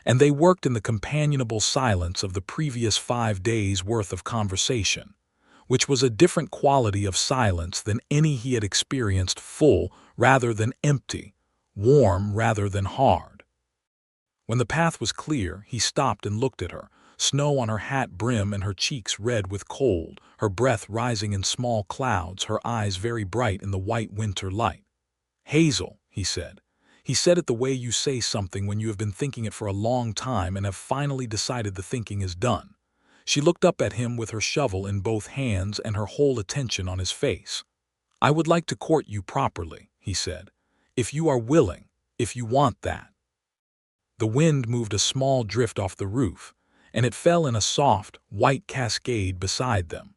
and they worked in the companionable silence of the previous 5 days' worth of conversation, which was a different quality of silence than any he had experienced, full rather than empty, warm rather than hard. When the path was clear, he stopped and looked at her, snow on her hat brim and her cheeks red with cold, her breath rising in small clouds, her eyes very bright in the white winter light. "Hazel," he said. He said it the way you say something when you have been thinking it for a long time and have finally decided the thinking is done. She looked up at him with her shovel in both hands and her whole attention on his face. "I would like to court you properly," he said, "if you are willing, if you want that." The wind moved a small drift off the roof, and it fell in a soft, white cascade beside them.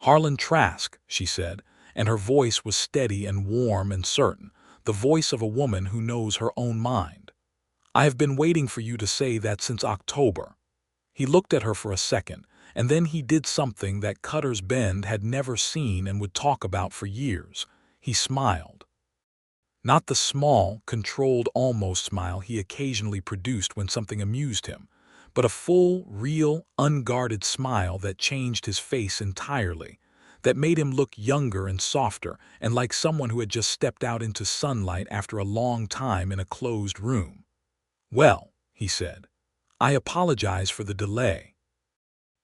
"Harlan Trask," she said, and her voice was steady and warm and certain, the voice of a woman who knows her own mind. "I have been waiting for you to say that since October." He looked at her for a second, and then he did something that Cutter's Bend had never seen and would talk about for years. He smiled. Not the small, controlled almost smile he occasionally produced when something amused him, but a full, real, unguarded smile that changed his face entirely, that made him look younger and softer and like someone who had just stepped out into sunlight after a long time in a closed room. "Well," he said, "I apologize for the delay."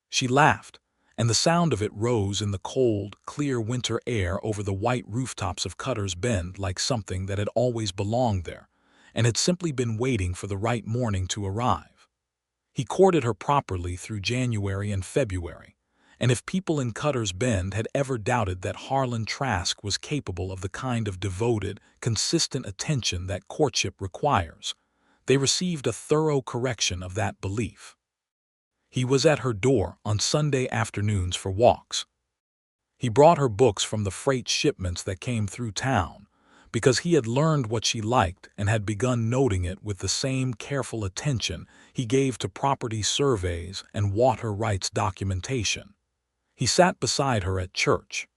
She laughed, and the sound of it rose in the cold, clear winter air over the white rooftops of Cutter's Bend like something that had always belonged there, and had simply been waiting for the right morning to arrive. He courted her properly through January and February, and if people in Cutter's Bend had ever doubted that Harlan Trask was capable of the kind of devoted, consistent attention that courtship requires, they received a thorough correction of that belief. He was at her door on Sunday afternoons for walks. He brought her books from the freight shipments that came through town, because he had learned what she liked and had begun noting it with the same careful attention he gave to property surveys and water rights documentation. He sat beside her at church.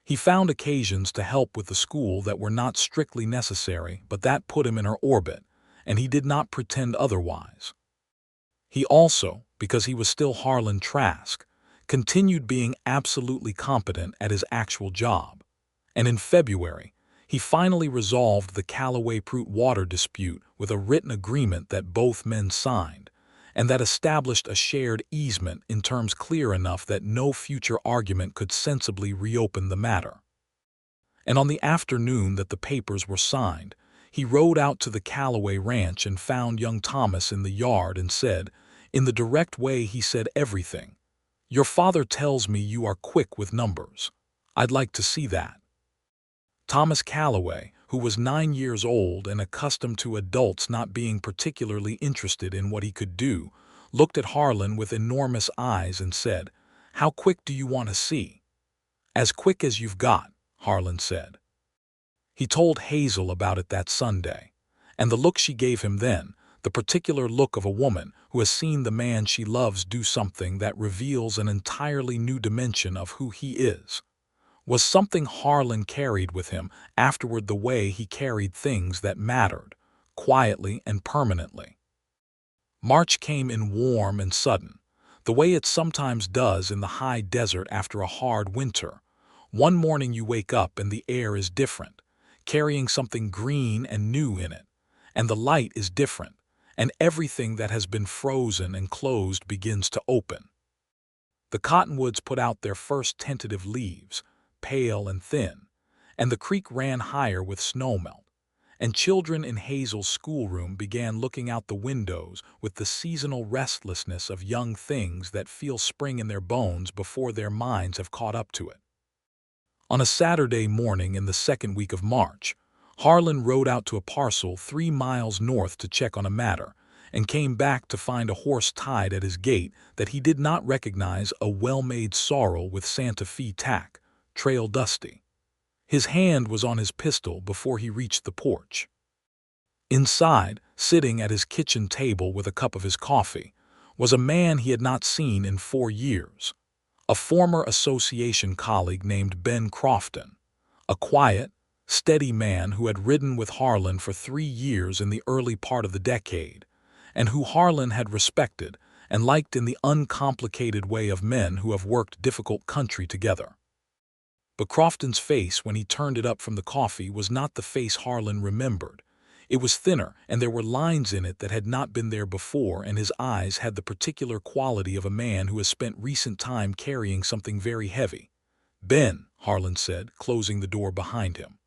He found occasions to help with the school that were not strictly necessary, but that put him in her orbit, and he did not pretend otherwise. He also, because he was still Harlan Trask, continued being absolutely competent at his actual job, and in February, he finally resolved the Callaway-Prute water dispute with a written agreement that both men signed, and that established a shared easement in terms clear enough that no future argument could sensibly reopen the matter. And on the afternoon that the papers were signed, he rode out to the Callaway ranch and found young Thomas in the yard and said, in the direct way he said everything, "Your father tells me you are quick with numbers. I'd like to see that." Thomas Callaway, who was 9 years old and accustomed to adults not being particularly interested in what he could do, looked at Harlan with enormous eyes and said, "How quick do you want to see?" "As quick as you've got," Harlan said. He told Hazel about it that Sunday, and the look she gave him then, the particular look of a woman who has seen the man she loves do something that reveals an entirely new dimension of who he is, was something Harlan carried with him afterward the way he carried things that mattered, quietly and permanently. March came in warm and sudden, the way it sometimes does in the high desert after a hard winter. One morning you wake up and the air is different, carrying something green and new in it, and the light is different, and everything that has been frozen and closed begins to open. The cottonwoods put out their first tentative leaves, pale and thin, and the creek ran higher with snowmelt, and children in Hazel's schoolroom began looking out the windows with the seasonal restlessness of young things that feel spring in their bones before their minds have caught up to it. On a Saturday morning in the second week of March, Harlan rode out to a parcel 3 miles north to check on a matter, and came back to find a horse tied at his gate that he did not recognize, a well-made sorrel with Santa Fe tack, trail dusty. His hand was on his pistol before he reached the porch. Inside, sitting at his kitchen table with a cup of his coffee, was a man he had not seen in 4 years. A former association colleague named Ben Crofton, a quiet, steady man who had ridden with Harlan for 3 years in the early part of the decade, and who Harlan had respected and liked in the uncomplicated way of men who have worked difficult country together. But Crofton's face when he turned it up from the coffee was not the face Harlan remembered. It was thinner, and there were lines in it that had not been there before, and his eyes had the particular quality of a man who has spent recent time carrying something very heavy. "Ben," Harlan said, closing the door behind him.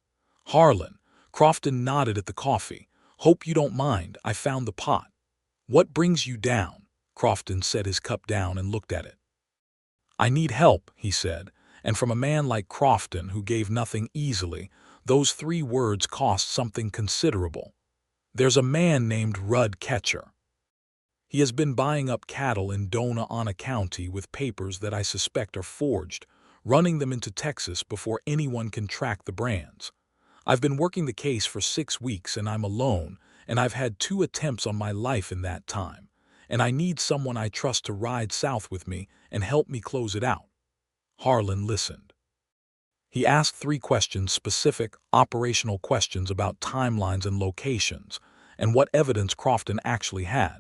"Harlan," Crofton nodded at the coffee. "Hope you don't mind, I found the pot." "What brings you down?" Crofton set his cup down and looked at it. "I need help," he said, and from a man like Crofton, who gave nothing easily, those 3 words cost something considerable. "There's a man named Rudd Ketcher. He has been buying up cattle in Dona County with papers that I suspect are forged, running them into Texas before anyone can track the brands. I've been working the case for 6 weeks and I'm alone, and I've had 2 attempts on my life in that time, and I need someone I trust to ride south with me and help me close it out." Harlan listened. He asked 3 questions, specific, operational questions about timelines and locations, and what evidence Crofton actually had.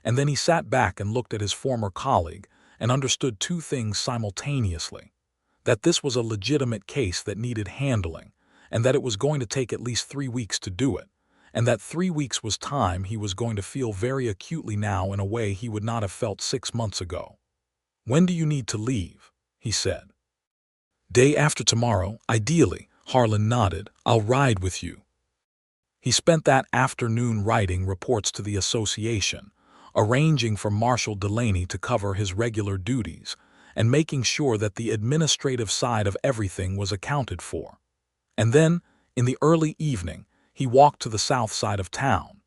And then he sat back and looked at his former colleague and understood 2 things simultaneously: that this was a legitimate case that needed handling, and that it was going to take at least 3 weeks to do it, and that 3 weeks was time he was going to feel very acutely now in a way he would not have felt 6 months ago. "When do you need to leave?" he said. "Day after tomorrow, ideally," Harlan nodded. "I'll ride with you." He spent that afternoon writing reports to the association, arranging for Marshal Delaney to cover his regular duties, and making sure that the administrative side of everything was accounted for. And then, in the early evening, he walked to the south side of town.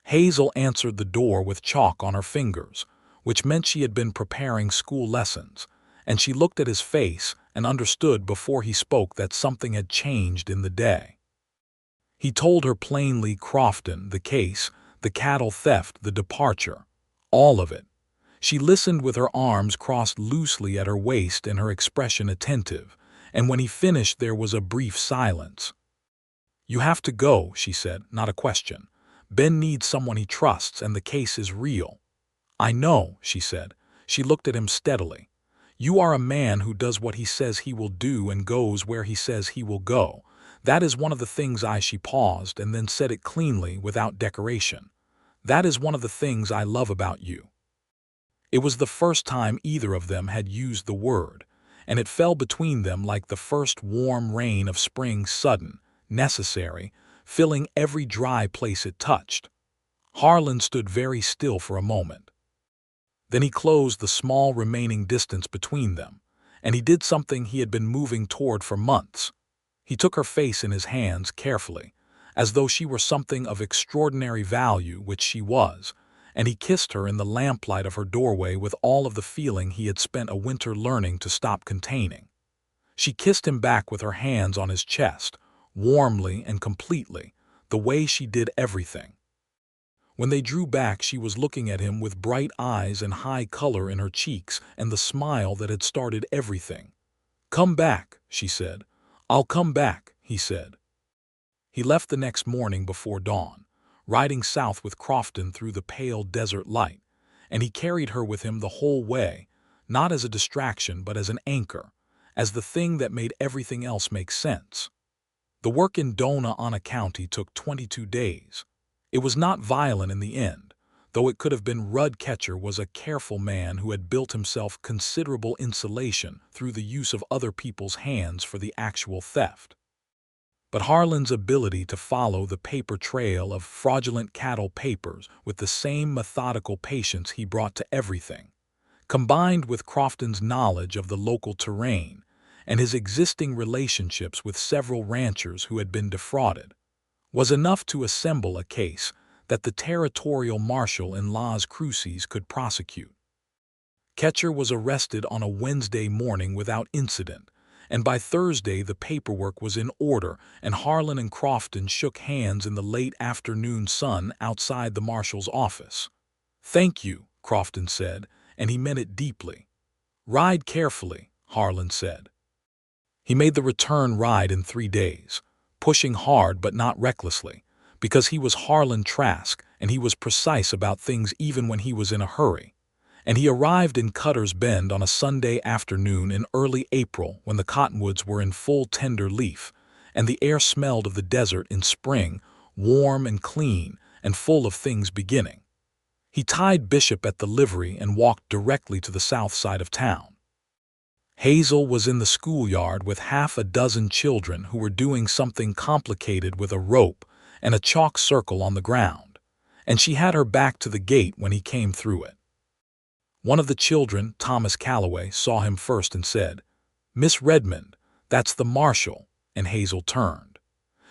Hazel answered the door with chalk on her fingers, which meant she had been preparing school lessons, and she looked at his face and understood before he spoke that something had changed in the day. He told her plainly: Crofton, the case, the cattle theft, the departure, all of it. She listened with her arms crossed loosely at her waist and her expression attentive, and when he finished there was a brief silence. "You have to go," she said, not a question. "Ben needs someone he trusts, and the case is real." "I know," she said. She looked at him steadily. "You are a man who does what he says he will do and goes where he says he will go. That is one of the things she paused and then said it cleanly, without decoration. That is one of the things I love about you." It was the first time either of them had used the word, and it fell between them like the first warm rain of spring, sudden, necessary, filling every dry place it touched. Harlan stood very still for a moment. Then he closed the small remaining distance between them, and he did something he had been moving toward for months. He took her face in his hands carefully, as though she were something of extraordinary value, which she was, and he kissed her in the lamplight of her doorway with all of the feeling he had spent a winter learning to stop containing. She kissed him back with her hands on his chest, warmly and completely, the way she did everything. When they drew back, she was looking at him with bright eyes and high color in her cheeks and the smile that had started everything. "Come back," she said. "I'll come back," he said. He left the next morning before dawn, riding south with Crofton through the pale desert light, and he carried her with him the whole way, not as a distraction but as an anchor, as the thing that made everything else make sense. The work in Dona County took 22 days. It was not violent in the end, though it could have been. Rudd Ketcher was a careful man who had built himself considerable insulation through the use of other people's hands for the actual theft. but Harlan's ability to follow the paper trail of fraudulent cattle papers with the same methodical patience he brought to everything, combined with Crofton's knowledge of the local terrain and his existing relationships with several ranchers who had been defrauded, was enough to assemble a case that the territorial marshal in Las Cruces could prosecute. Ketcher was arrested on a Wednesday morning without incident, and by Thursday the paperwork was in order and Harlan and Crofton shook hands in the late afternoon sun outside the marshal's office. "Thank you," Crofton said, and he meant it deeply. "Ride carefully," Harlan said. He made the return ride in 3 days, pushing hard but not recklessly, because he was Harlan Trask and he was precise about things even when he was in a hurry. And he arrived in Cutter's Bend on a Sunday afternoon in early April when the cottonwoods were in full tender leaf, and the air smelled of the desert in spring, warm and clean and full of things beginning. He tied Bishop at the livery and walked directly to the south side of town. Hazel was in the schoolyard with half a dozen children who were doing something complicated with a rope and a chalk circle on the ground, and she had her back to the gate when he came through it. One of the children, Thomas Calloway, saw him first and said, "Miss Redmond, that's the marshal," and Hazel turned.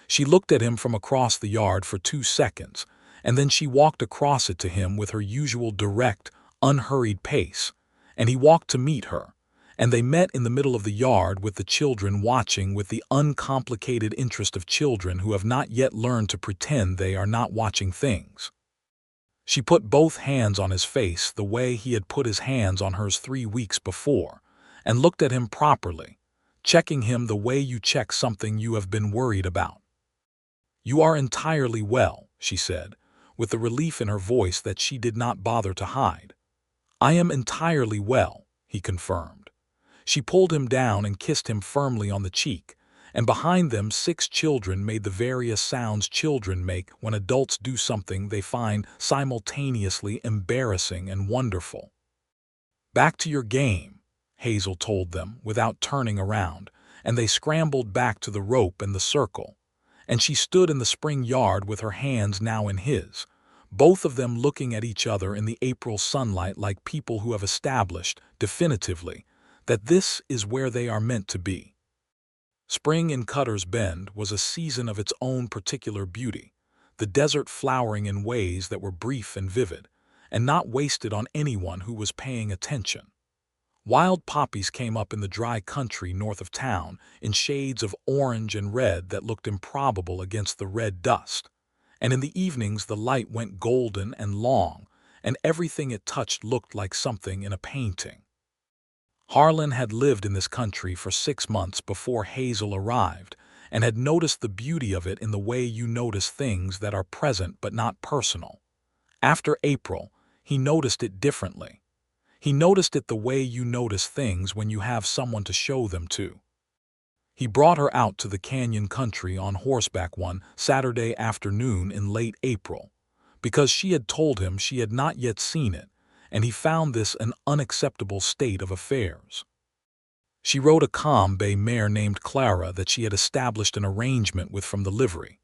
She looked at him from across the yard for 2 seconds, and then she walked across it to him with her usual direct, unhurried pace, and he walked to meet her, and they met in the middle of the yard with the children watching with the uncomplicated interest of children who have not yet learned to pretend they are not watching things. She put both hands on his face the way he had put his hands on hers 3 weeks before, and looked at him properly, checking him the way you check something you have been worried about. "You are entirely well," she said, with the relief in her voice that she did not bother to hide. "I am entirely well," he confirmed. She pulled him down and kissed him firmly on the cheek, and behind them 6 children made the various sounds children make when adults do something they find simultaneously embarrassing and wonderful. "Back to your game," Hazel told them without turning around, and they scrambled back to the rope and the circle, and she stood in the spring yard with her hands now in his, both of them looking at each other in the April sunlight like people who have established, definitively, that this is where they are meant to be. Spring in Cutter's Bend was a season of its own particular beauty, the desert flowering in ways that were brief and vivid, and not wasted on anyone who was paying attention. Wild poppies came up in the dry country north of town in shades of orange and red that looked improbable against the red dust, and in the evenings the light went golden and long, and everything it touched looked like something in a painting. Harlan had lived in this country for 6 months before Hazel arrived and had noticed the beauty of it in the way you notice things that are present but not personal. After April, he noticed it differently. He noticed it the way you notice things when you have someone to show them to. He brought her out to the canyon country on horseback one Saturday afternoon in late April, because she had told him she had not yet seen it, and he found this an unacceptable state of affairs. She rode a calm bay mare named Clara that she had established an arrangement with from the livery,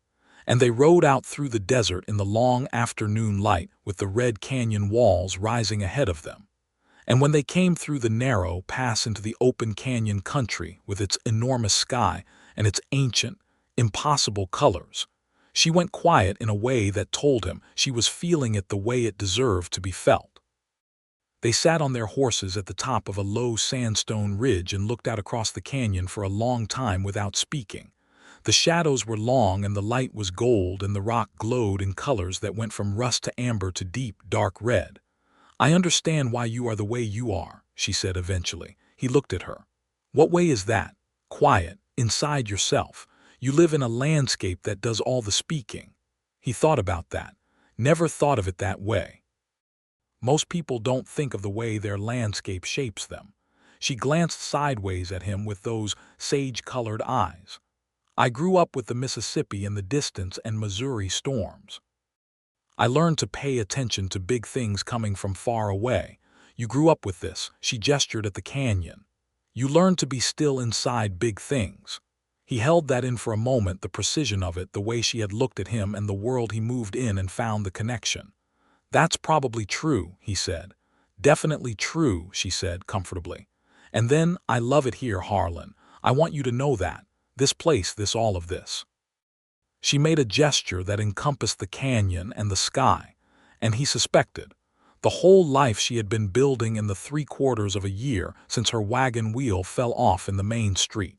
and they rode out through the desert in the long afternoon light with the red canyon walls rising ahead of them. And when they came through the narrow pass into the open canyon country with its enormous sky and its ancient, impossible colors, she went quiet in a way that told him she was feeling it the way it deserved to be felt. They sat on their horses at the top of a low sandstone ridge and looked out across the canyon for a long time without speaking. The shadows were long and the light was gold and the rock glowed in colors that went from rust to amber to deep, dark red. "I understand why you are the way you are," she said eventually. He looked at her. "What way is that? Quiet, inside yourself. You live in a landscape that does all the speaking." He thought about that. Never thought of it that way. Most people don't think of the way their landscape shapes them. She glanced sideways at him with those sage-colored eyes. "I grew up with the Mississippi in the distance and Missouri storms. I learned to pay attention to big things coming from far away. You grew up with this," she gestured at the canyon. "You learned to be still inside big things." He held that in for a moment, the precision of it, the way she had looked at him and the world he moved in, and found the connection. "That's probably true," he said. "Definitely true," she said comfortably. "And then, I love it here, Harlan. I want you to know that. This place, all of this." She made a gesture that encompassed the canyon and the sky, and he suspected. The whole life she had been building in the 3/4 of a year since her wagon wheel fell off in the main street.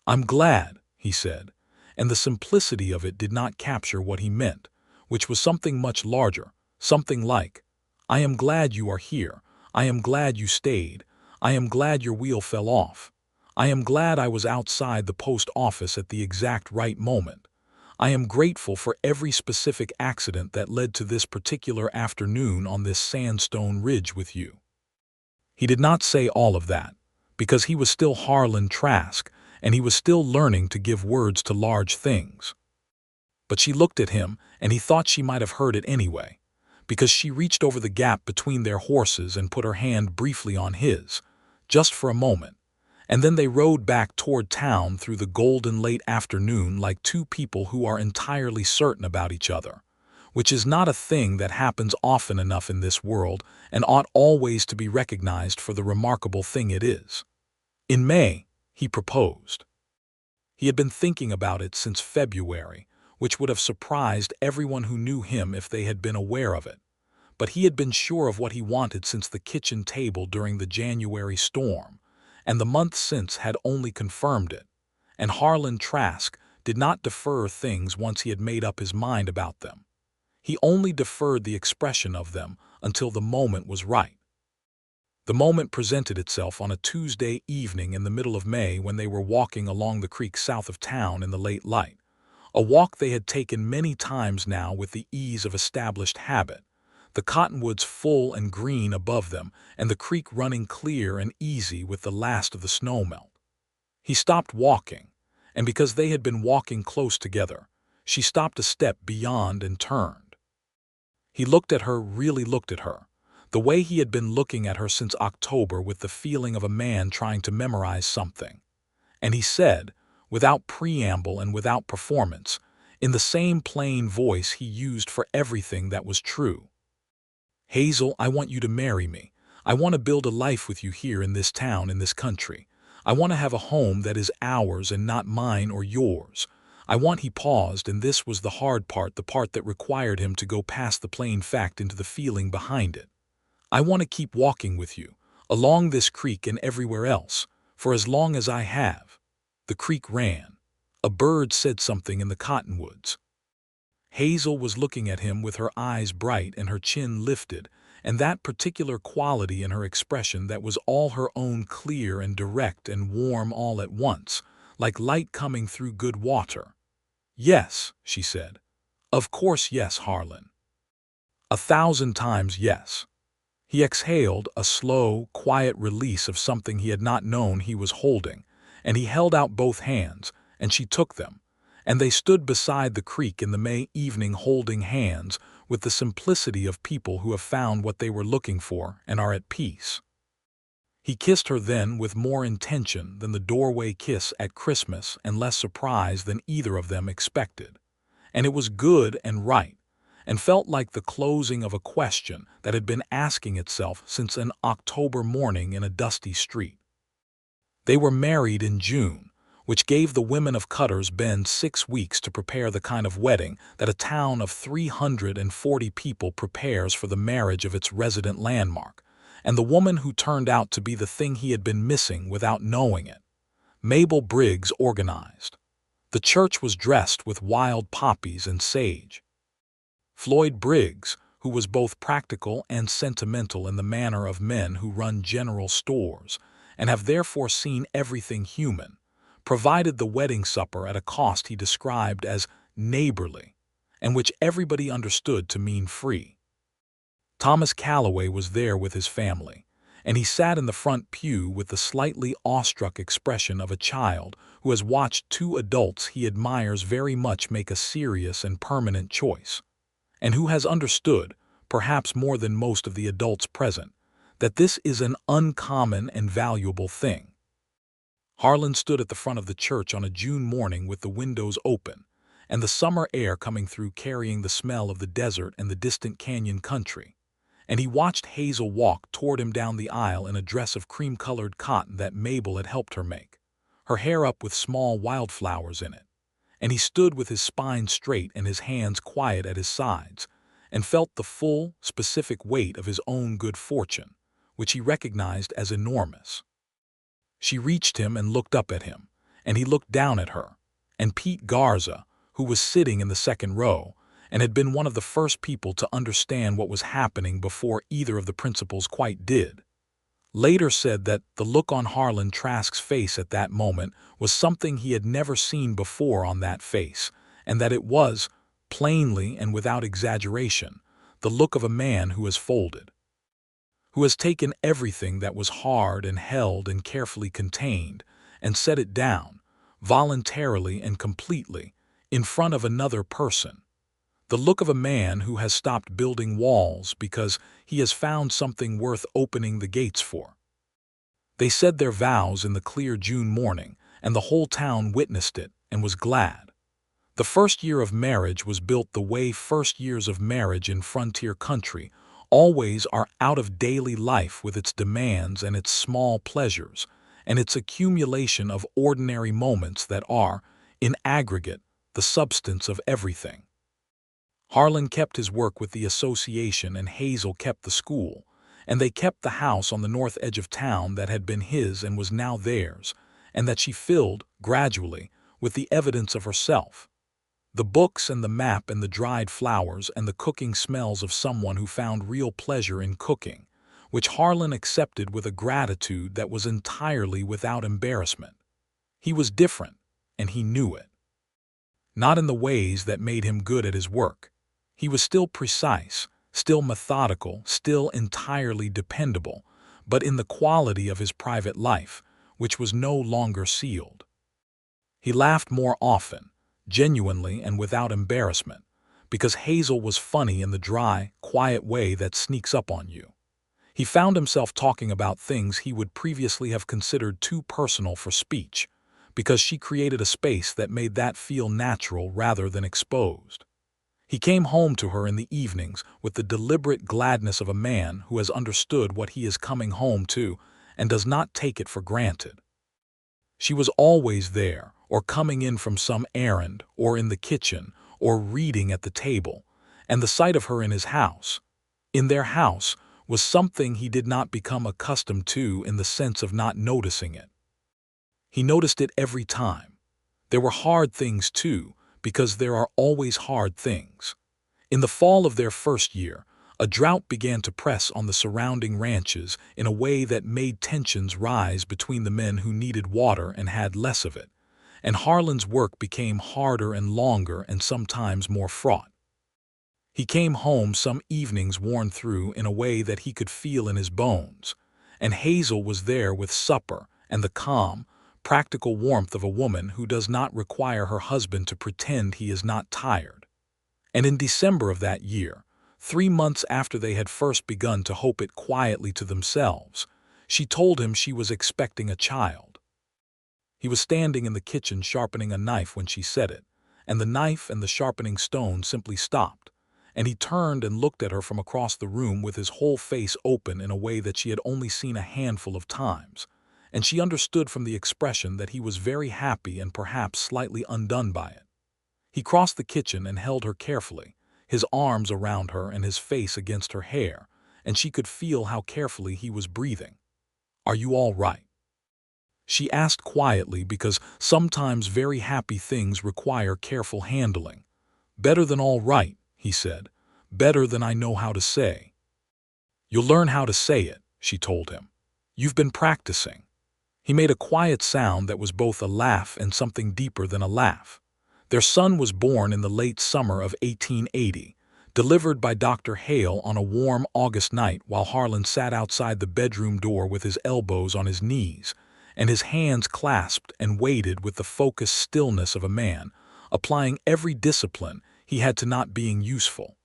"I'm glad," he said, and the simplicity of it did not capture what he meant, which was something much larger, something like, "I am glad you are here. I am glad you stayed. I am glad your wheel fell off. I am glad I was outside the post office at the exact right moment. I am grateful for every specific accident that led to this particular afternoon on this sandstone ridge with you." He did not say all of that, because he was still Harlan Trask, and he was still learning to give words to large things. But she looked at him, and he thought she might have heard it anyway, because she reached over the gap between their horses and put her hand briefly on his, just for a moment, and then they rode back toward town through the golden late afternoon like two people who are entirely certain about each other, which is not a thing that happens often enough in this world and ought always to be recognized for the remarkable thing it is. In May, he proposed. He had been thinking about it since February, which would have surprised everyone who knew him if they had been aware of it, but he had been sure of what he wanted since the kitchen table during the January storm, and the month since had only confirmed it, and Harlan Trask did not defer things once he had made up his mind about them. He only deferred the expression of them until the moment was right. The moment presented itself on a Tuesday evening in the middle of May when they were walking along the creek south of town in the late light, a walk they had taken many times now with the ease of established habit, the cottonwoods full and green above them, and the creek running clear and easy with the last of the snowmelt. He stopped walking, and because they had been walking close together, she stopped a step beyond and turned. He looked at her, really looked at her, the way he had been looking at her since October, with the feeling of a man trying to memorize something. And he said, without preamble and without performance, in the same plain voice he used for everything that was true, "Hazel, I want you to marry me. I want to build a life with you here in this town, in this country. I want to have a home that is ours and not mine or yours. I want—" He paused, and this was the hard part, the part that required him to go past the plain fact into the feeling behind it. "I want to keep walking with you, along this creek and everywhere else, for as long as I have." The creek ran. A bird said something in the cottonwoods. Hazel was looking at him with her eyes bright and her chin lifted, and that particular quality in her expression that was all her own, clear and direct and warm all at once, like light coming through good water. "Yes," she said. "Of course yes, Harlan. 1,000 times yes." He exhaled, a slow, quiet release of something he had not known he was holding, and he held out both hands, and she took them, and they stood beside the creek in the May evening holding hands with the simplicity of people who have found what they were looking for and are at peace. He kissed her then with more intention than the doorway kiss at Christmas and less surprise than either of them expected, and it was good and right, and felt like the closing of a question that had been asking itself since an October morning in a dusty street. They were married in June, which gave the women of Cutter's Bend 6 weeks to prepare the kind of wedding that a town of 340 people prepares for the marriage of its resident landmark, and the woman who turned out to be the thing he had been missing without knowing it. Mabel Briggs organized. The church was dressed with wild poppies and sage. Floyd Briggs, who was both practical and sentimental in the manner of men who run general stores and have therefore seen everything human, provided the wedding supper at a cost he described as neighborly, and which everybody understood to mean free. Thomas Calloway was there with his family, and he sat in the front pew with the slightly awestruck expression of a child who has watched two adults he admires very much make a serious and permanent choice, and who has understood, perhaps more than most of the adults present, that this is an uncommon and valuable thing. Harlan stood at the front of the church on a June morning with the windows open, and the summer air coming through carrying the smell of the desert and the distant canyon country. And he watched Hazel walk toward him down the aisle in a dress of cream-colored cotton that Mabel had helped her make, her hair up with small wildflowers in it. And he stood with his spine straight and his hands quiet at his sides, and felt the full, specific weight of his own good fortune, which he recognized as enormous. She reached him and looked up at him, and he looked down at her, and Pete Garza, who was sitting in the second row, and had been one of the first people to understand what was happening before either of the principals quite did, later said that the look on Harlan Trask's face at that moment was something he had never seen before on that face, and that it was, plainly and without exaggeration, the look of a man who has folded, who has taken everything that was hard and held and carefully contained and set it down, voluntarily and completely, in front of another person. The look of a man who has stopped building walls because he has found something worth opening the gates for. They said their vows in the clear June morning, and the whole town witnessed it and was glad. The first year of marriage was built the way first years of marriage in frontier country always are, out of daily life with its demands and its small pleasures, and its accumulation of ordinary moments that are, in aggregate, the substance of everything. Harlan kept his work with the association and Hazel kept the school, and they kept the house on the north edge of town that had been his and was now theirs, and that she filled, gradually, with the evidence of herself. The books and the map and the dried flowers and the cooking smells of someone who found real pleasure in cooking, which Harlan accepted with a gratitude that was entirely without embarrassment. He was different, and he knew it. Not in the ways that made him good at his work. He was still precise, still methodical, still entirely dependable, but in the quality of his private life, which was no longer sealed. He laughed more often, genuinely and without embarrassment, because Hazel was funny in the dry, quiet way that sneaks up on you. He found himself talking about things he would previously have considered too personal for speech, because she created a space that made that feel natural rather than exposed. He came home to her in the evenings with the deliberate gladness of a man who has understood what he is coming home to and does not take it for granted. She was always there, or coming in from some errand, or in the kitchen, or reading at the table, and the sight of her in his house, in their house, was something he did not become accustomed to in the sense of not noticing it. He noticed it every time. There were hard things too, because there are always hard things. In the fall of their first year, a drought began to press on the surrounding ranches in a way that made tensions rise between the men who needed water and had less of it, and Harlan's work became harder and longer and sometimes more fraught. He came home some evenings worn through in a way that he could feel in his bones, and Hazel was there with supper and the calm, practical warmth of a woman who does not require her husband to pretend he is not tired. And in December of that year, 3 months after they had first begun to hope it quietly to themselves, she told him she was expecting a child. He was standing in the kitchen sharpening a knife when she said it, and the knife and the sharpening stone simply stopped, and he turned and looked at her from across the room with his whole face open in a way that she had only seen a handful of times, and she understood from the expression that he was very happy and perhaps slightly undone by it. He crossed the kitchen and held her carefully, his arms around her and his face against her hair, and she could feel how carefully he was breathing. "Are you all right?" she asked quietly, because sometimes very happy things require careful handling. "Better than all right," he said. "Better than I know how to say." "You'll learn how to say it," she told him. "You've been practicing." He made a quiet sound that was both a laugh and something deeper than a laugh. Their son was born in the late summer of 1880, delivered by Dr. Hale on a warm August night while Harlan sat outside the bedroom door with his elbows on his knees and his hands clasped and waited with the focused stillness of a man, applying every discipline he had to not being useful.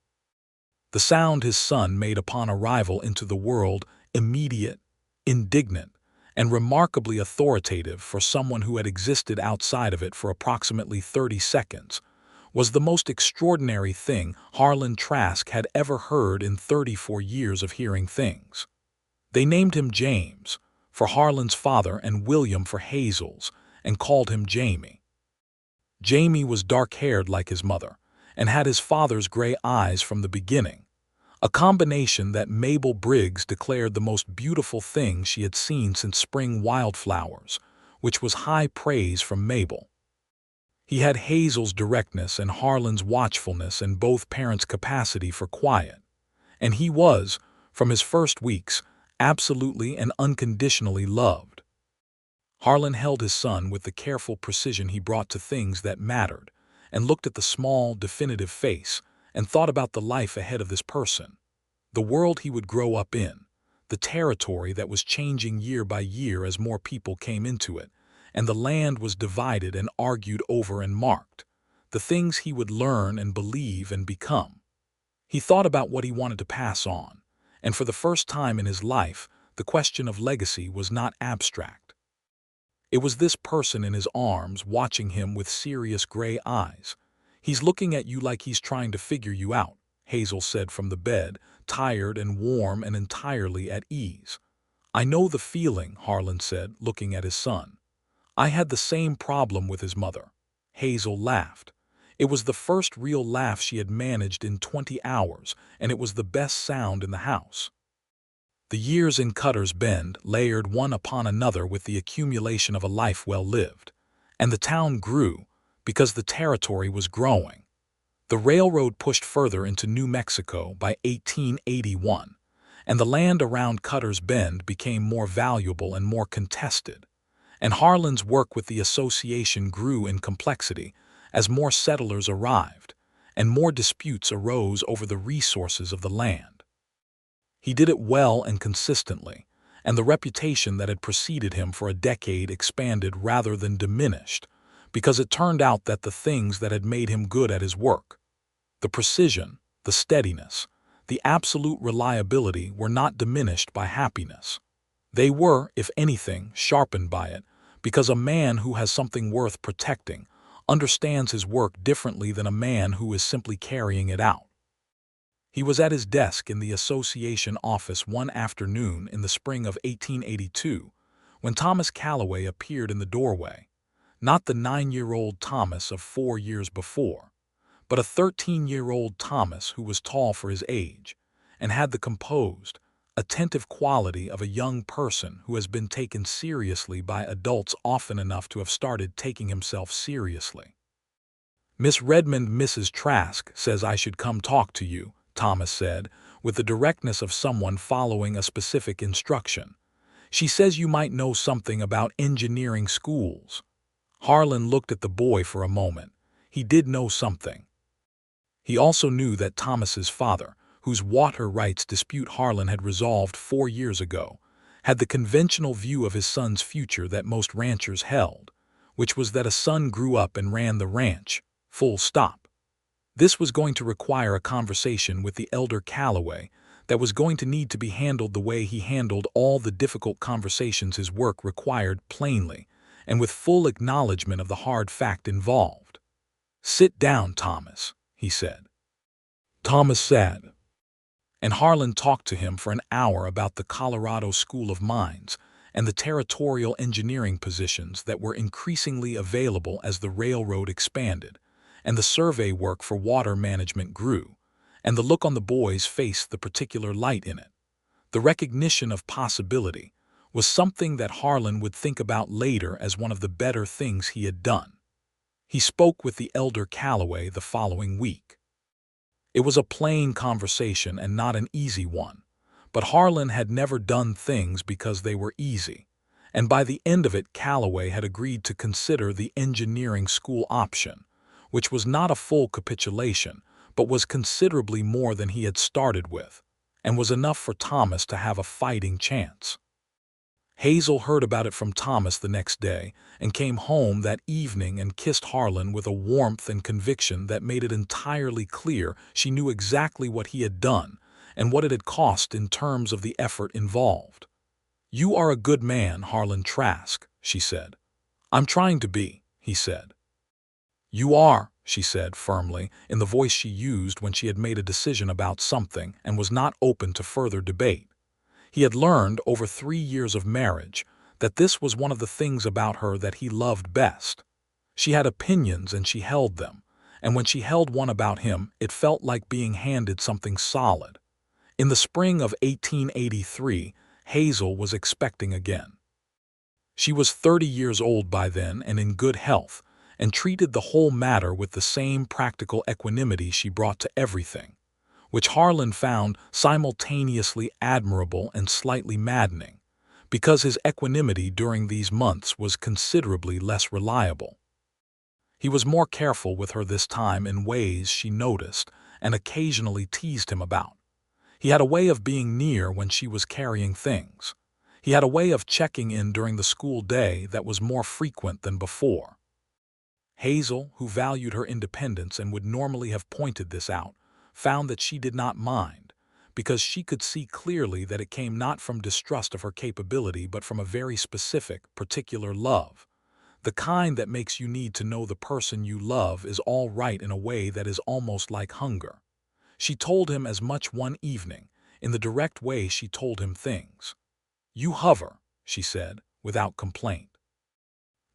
The sound his son made upon arrival into the world, immediate, indignant, and remarkably authoritative for someone who had existed outside of it for approximately 30 seconds, was the most extraordinary thing Harlan Trask had ever heard in 34 years of hearing things. They named him James, for Harlan's father, and William for Hazel's, and called him Jamie. Jamie was dark-haired like his mother, and had his father's gray eyes from the beginning, a combination that Mabel Briggs declared the most beautiful thing she had seen since spring wildflowers, which was high praise from Mabel. He had Hazel's directness and Harlan's watchfulness and both parents' capacity for quiet, and he was, from his first weeks, absolutely and unconditionally loved. Harlan held his son with the careful precision he brought to things that mattered, and looked at the small, definitive face, and thought about the life ahead of this person, the world he would grow up in, the territory that was changing year by year as more people came into it, and the land was divided and argued over and marked, the things he would learn and believe and become. He thought about what he wanted to pass on, and for the first time in his life, the question of legacy was not abstract. It was this person in his arms watching him with serious gray eyes. "He's looking at you like he's trying to figure you out," Hazel said from the bed, tired and warm and entirely at ease. "I know the feeling," Harlan said, looking at his son. "I had the same problem with his mother." Hazel laughed. It was the first real laugh she had managed in 20 hours, and it was the best sound in the house. The years in Cutter's Bend layered one upon another with the accumulation of a life well lived, and the town grew because the territory was growing. The railroad pushed further into New Mexico by 1881, and the land around Cutter's Bend became more valuable and more contested, and Harlan's work with the association grew in complexity as more settlers arrived, and more disputes arose over the resources of the land. He did it well and consistently, and the reputation that had preceded him for a decade expanded rather than diminished, because it turned out that the things that had made him good at his work, the precision, the steadiness, the absolute reliability, were not diminished by happiness. They were, if anything, sharpened by it, because a man who has something worth protecting understands his work differently than a man who is simply carrying it out. He was at his desk in the association office one afternoon in the spring of 1882 when Thomas Calloway appeared in the doorway, not the 9-year-old Thomas of 4 years before, but a 13-year-old Thomas who was tall for his age and had the composed, attentive quality of a young person who has been taken seriously by adults often enough to have started taking himself seriously. "Miss Redmond, Mrs. Trask, says I should come talk to you," Thomas said, with the directness of someone following a specific instruction. "She says you might know something about engineering schools." Harlan looked at the boy for a moment. He did know something. He also knew that Thomas's father, whose water rights dispute Harlan had resolved 4 years ago, had the conventional view of his son's future that most ranchers held, which was that a son grew up and ran the ranch, full stop. This was going to require a conversation with the elder Calloway that was going to need to be handled the way he handled all the difficult conversations his work required, plainly, and with full acknowledgement of the hard fact involved. "Sit down, Thomas," he said. Thomas sat, and Harlan talked to him for an hour about the Colorado School of Mines and the territorial engineering positions that were increasingly available as the railroad expanded, and the survey work for water management grew, and the look on the boy's face, the particular light in it, the recognition of possibility, was something that Harlan would think about later as one of the better things he had done. He spoke with the elder Calloway the following week. It was a plain conversation and not an easy one, but Harlan had never done things because they were easy, and by the end of it Calloway had agreed to consider the engineering school option, which was not a full capitulation, but was considerably more than he had started with, and was enough for Thomas to have a fighting chance. Hazel heard about it from Thomas the next day and came home that evening and kissed Harlan with a warmth and conviction that made it entirely clear she knew exactly what he had done and what it had cost in terms of the effort involved. "You are a good man, Harlan Trask," she said. "I'm trying to be," he said. "You are," she said firmly, in the voice she used when she had made a decision about something and was not open to further debate. He had learned over 3 years of marriage that this was one of the things about her that he loved best. She had opinions and she held them, and when she held one about him, it felt like being handed something solid. In the spring of 1883, Hazel was expecting again. She was 30 years old by then and in good health, and treated the whole matter with the same practical equanimity she brought to everything, which Harlan found simultaneously admirable and slightly maddening, because his equanimity during these months was considerably less reliable. He was more careful with her this time in ways she noticed and occasionally teased him about. He had a way of being near when she was carrying things. He had a way of checking in during the school day that was more frequent than before. Hazel, who valued her independence and would normally have pointed this out, found that she did not mind, because she could see clearly that it came not from distrust of her capability but from a very specific, particular love. The kind that makes you need to know the person you love is all right in a way that is almost like hunger. She told him as much one evening, in the direct way she told him things. "You hover," she said, without complaint.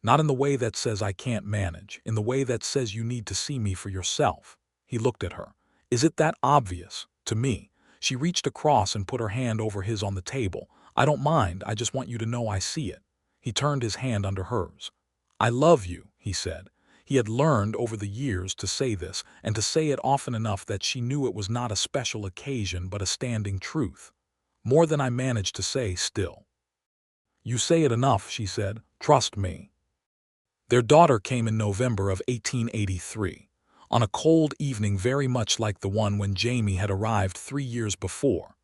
"Not in the way that says I can't manage, in the way that says you need to see me for yourself." He looked at her. "Is it that obvious? To me." She reached across and put her hand over his on the table. "I don't mind, I just want you to know I see it." He turned his hand under hers. "I love you," he said. He had learned over the years to say this, and to say it often enough that she knew it was not a special occasion but a standing truth. "More than I managed to say still." "You say it enough," she said. "Trust me." Their daughter came in November of 1883, on a cold evening very much like the one when Jamie had arrived 3 years before,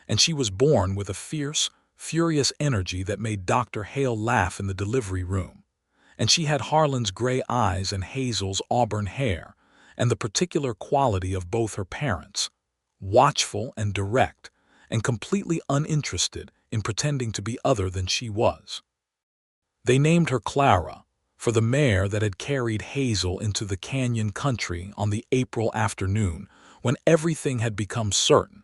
and she was born with a fierce, furious energy that made Dr. Hale laugh in the delivery room. And she had Harlan's gray eyes and Hazel's auburn hair, and the particular quality of both her parents, watchful and direct, and completely uninterested in pretending to be other than she was. They named her Clara, for the mare that had carried Hazel into the canyon country on the April afternoon when everything had become certain,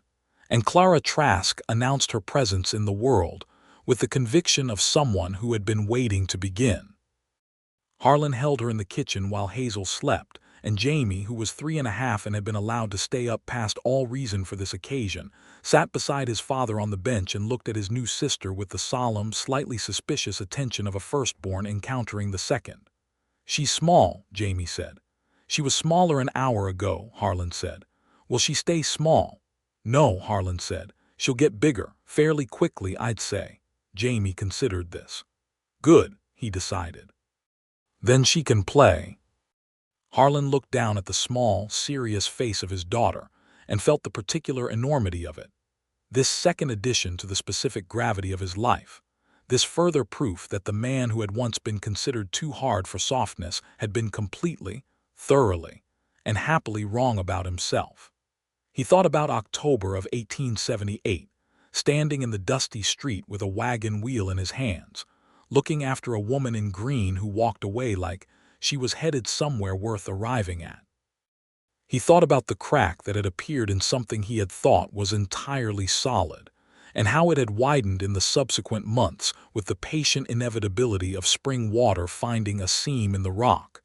and Clara Trask announced her presence in the world with the conviction of someone who had been waiting to begin. Harlan held her in the kitchen while Hazel slept, and Jamie, who was 3.5 and had been allowed to stay up past all reason for this occasion, sat beside his father on the bench and looked at his new sister with the solemn, slightly suspicious attention of a firstborn encountering the second. "She's small," Jamie said. "She was smaller an hour ago," Harlan said. "Will she stay small?" "No," Harlan said. "She'll get bigger, fairly quickly, I'd say." Jamie considered this. "Good," he decided. "Then she can play." Harlan looked down at the small, serious face of his daughter and felt the particular enormity of it. This second addition to the specific gravity of his life, this further proof that the man who had once been considered too hard for softness had been completely, thoroughly, and happily wrong about himself. He thought about October of 1878, standing in the dusty street with a wagon wheel in his hands, looking after a woman in green who walked away like she was headed somewhere worth arriving at. He thought about the crack that had appeared in something he had thought was entirely solid, and how it had widened in the subsequent months with the patient inevitability of spring water finding a seam in the rock,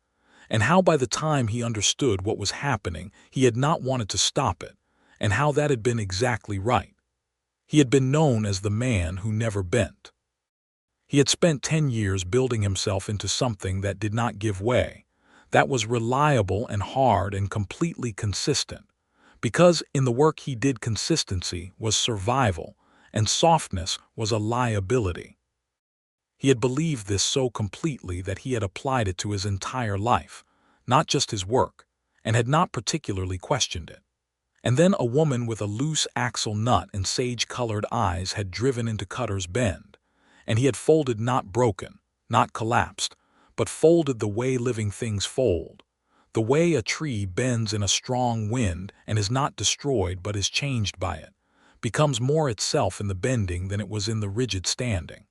and how by the time he understood what was happening he had not wanted to stop it, and how that had been exactly right. He had been known as the man who never bent. He had spent 10 years building himself into something that did not give way, that was reliable and hard and completely consistent, because in the work he did consistency was survival and softness was a liability. He had believed this so completely that he had applied it to his entire life, not just his work, and had not particularly questioned it. And then a woman with a loose axle nut and sage-colored eyes had driven into Cutter's Bend, and he had folded, not broken, not collapsed, but folded the way living things fold, the way a tree bends in a strong wind and is not destroyed but is changed by it, becomes more itself in the bending than it was in the rigid standing.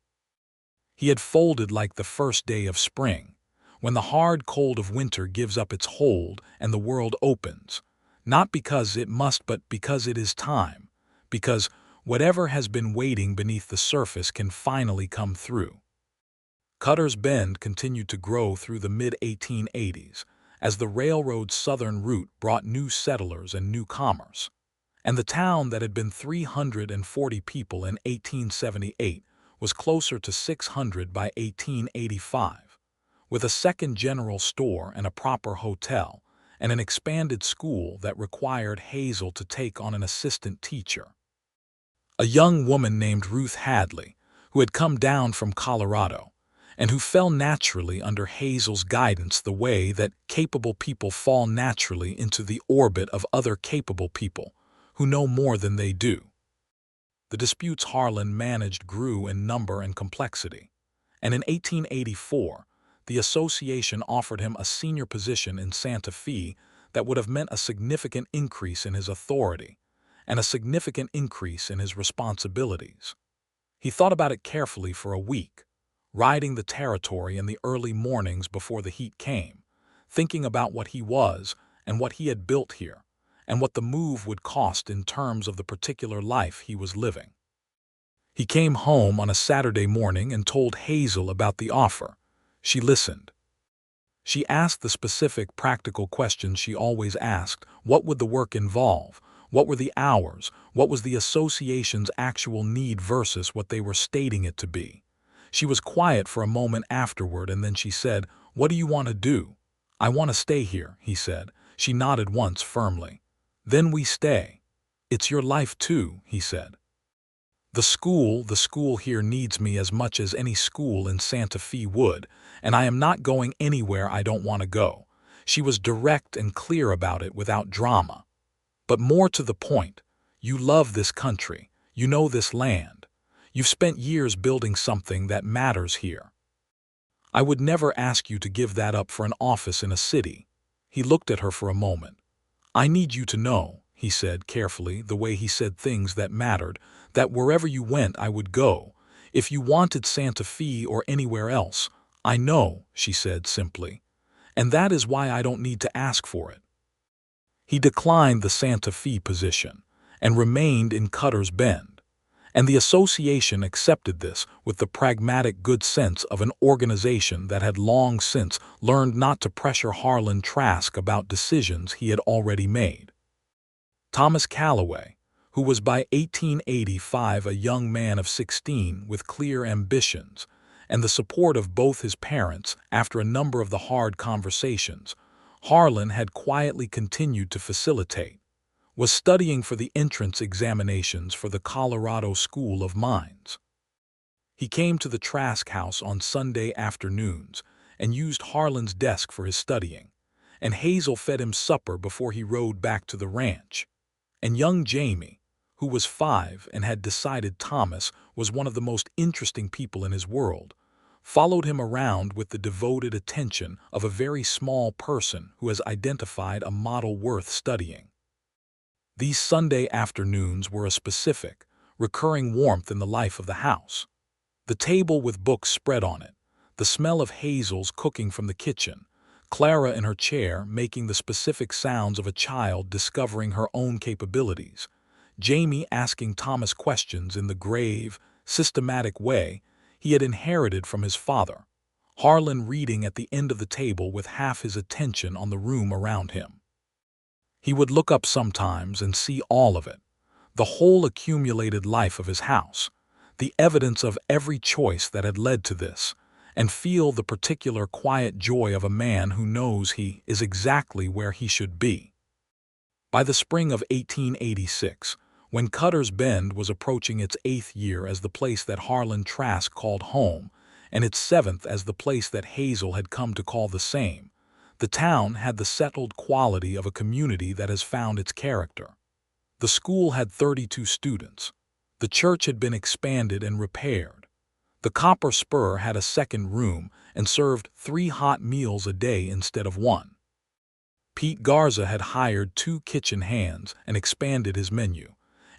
He had folded like the first day of spring, when the hard cold of winter gives up its hold and the world opens, not because it must but because it is time, because whatever has been waiting beneath the surface can finally come through. Cutter's Bend continued to grow through the mid-1880s as the railroad's southern route brought new settlers and new commerce, and the town that had been 340 people in 1878 was closer to 600 by 1885, with a second general store and a proper hotel, and an expanded school that required Hazel to take on an assistant teacher. A young woman named Ruth Hadley, who had come down from Colorado, and who fell naturally under Hazel's guidance the way that capable people fall naturally into the orbit of other capable people who know more than they do. The disputes Harlan managed grew in number and complexity, and in 1884, the association offered him a senior position in Santa Fe that would have meant a significant increase in his authority and a significant increase in his responsibilities. He thought about it carefully for a week, riding the territory in the early mornings before the heat came, thinking about what he was and what he had built here, and what the move would cost in terms of the particular life he was living. He came home on a Saturday morning and told Hazel about the offer. She listened. She asked the specific, practical questions she always asked. What would the work involve? What were the hours? What was the association's actual need versus what they were stating it to be? She was quiet for a moment afterward, and then she said, "What do you want to do?" "I want to stay here," he said. She nodded once firmly. "Then we stay." "It's your life too," he said. The school here needs me as much as any school in Santa Fe would, and I am not going anywhere I don't want to go." She was direct and clear about it without drama. But more to the point, you love this country, you know this land. You've spent years building something that matters here. I would never ask you to give that up for an office in a city. He looked at her for a moment. "I need you to know," he said carefully, the way he said things that mattered, "that wherever you went I would go. If you wanted Santa Fe or anywhere else, I know," she said simply. "And that is why I don't need to ask for it." He declined the Santa Fe position and remained in Cutter's Bend. And the association accepted this with the pragmatic good sense of an organization that had long since learned not to pressure Harlan Trask about decisions he had already made. Thomas Calloway, who was by 1885 a young man of 16 with clear ambitions and the support of both his parents after a number of the hard conversations Harlan had quietly continued to facilitate, was studying for the entrance examinations for the Colorado School of Mines. He came to the Trask house on Sunday afternoons and used Harlan's desk for his studying, and Hazel fed him supper before he rode back to the ranch. And young Jamie, who was 5 and had decided Thomas was one of the most interesting people in his world, followed him around with the devoted attention of a very small person who has identified a model worth studying. These Sunday afternoons were a specific, recurring warmth in the life of the house. The table with books spread on it, the smell of Hazel's cooking from the kitchen, Clara in her chair making the specific sounds of a child discovering her own capabilities, Jamie asking Thomas questions in the grave, systematic way he had inherited from his father, Harlan reading at the end of the table with half his attention on the room around him. He would look up sometimes and see all of it, the whole accumulated life of his house, the evidence of every choice that had led to this, and feel the particular quiet joy of a man who knows he is exactly where he should be. By the spring of 1886, when Cutter's Bend was approaching its 8th year as the place that Harlan Trask called home, and its 7th as the place that Hazel had come to call the same, the town had the settled quality of a community that has found its character. The school had 32 students. The church had been expanded and repaired. The Copper Spur had a second room and served 3 hot meals a day instead of 1. Pete Garza had hired 2 kitchen hands and expanded his menu,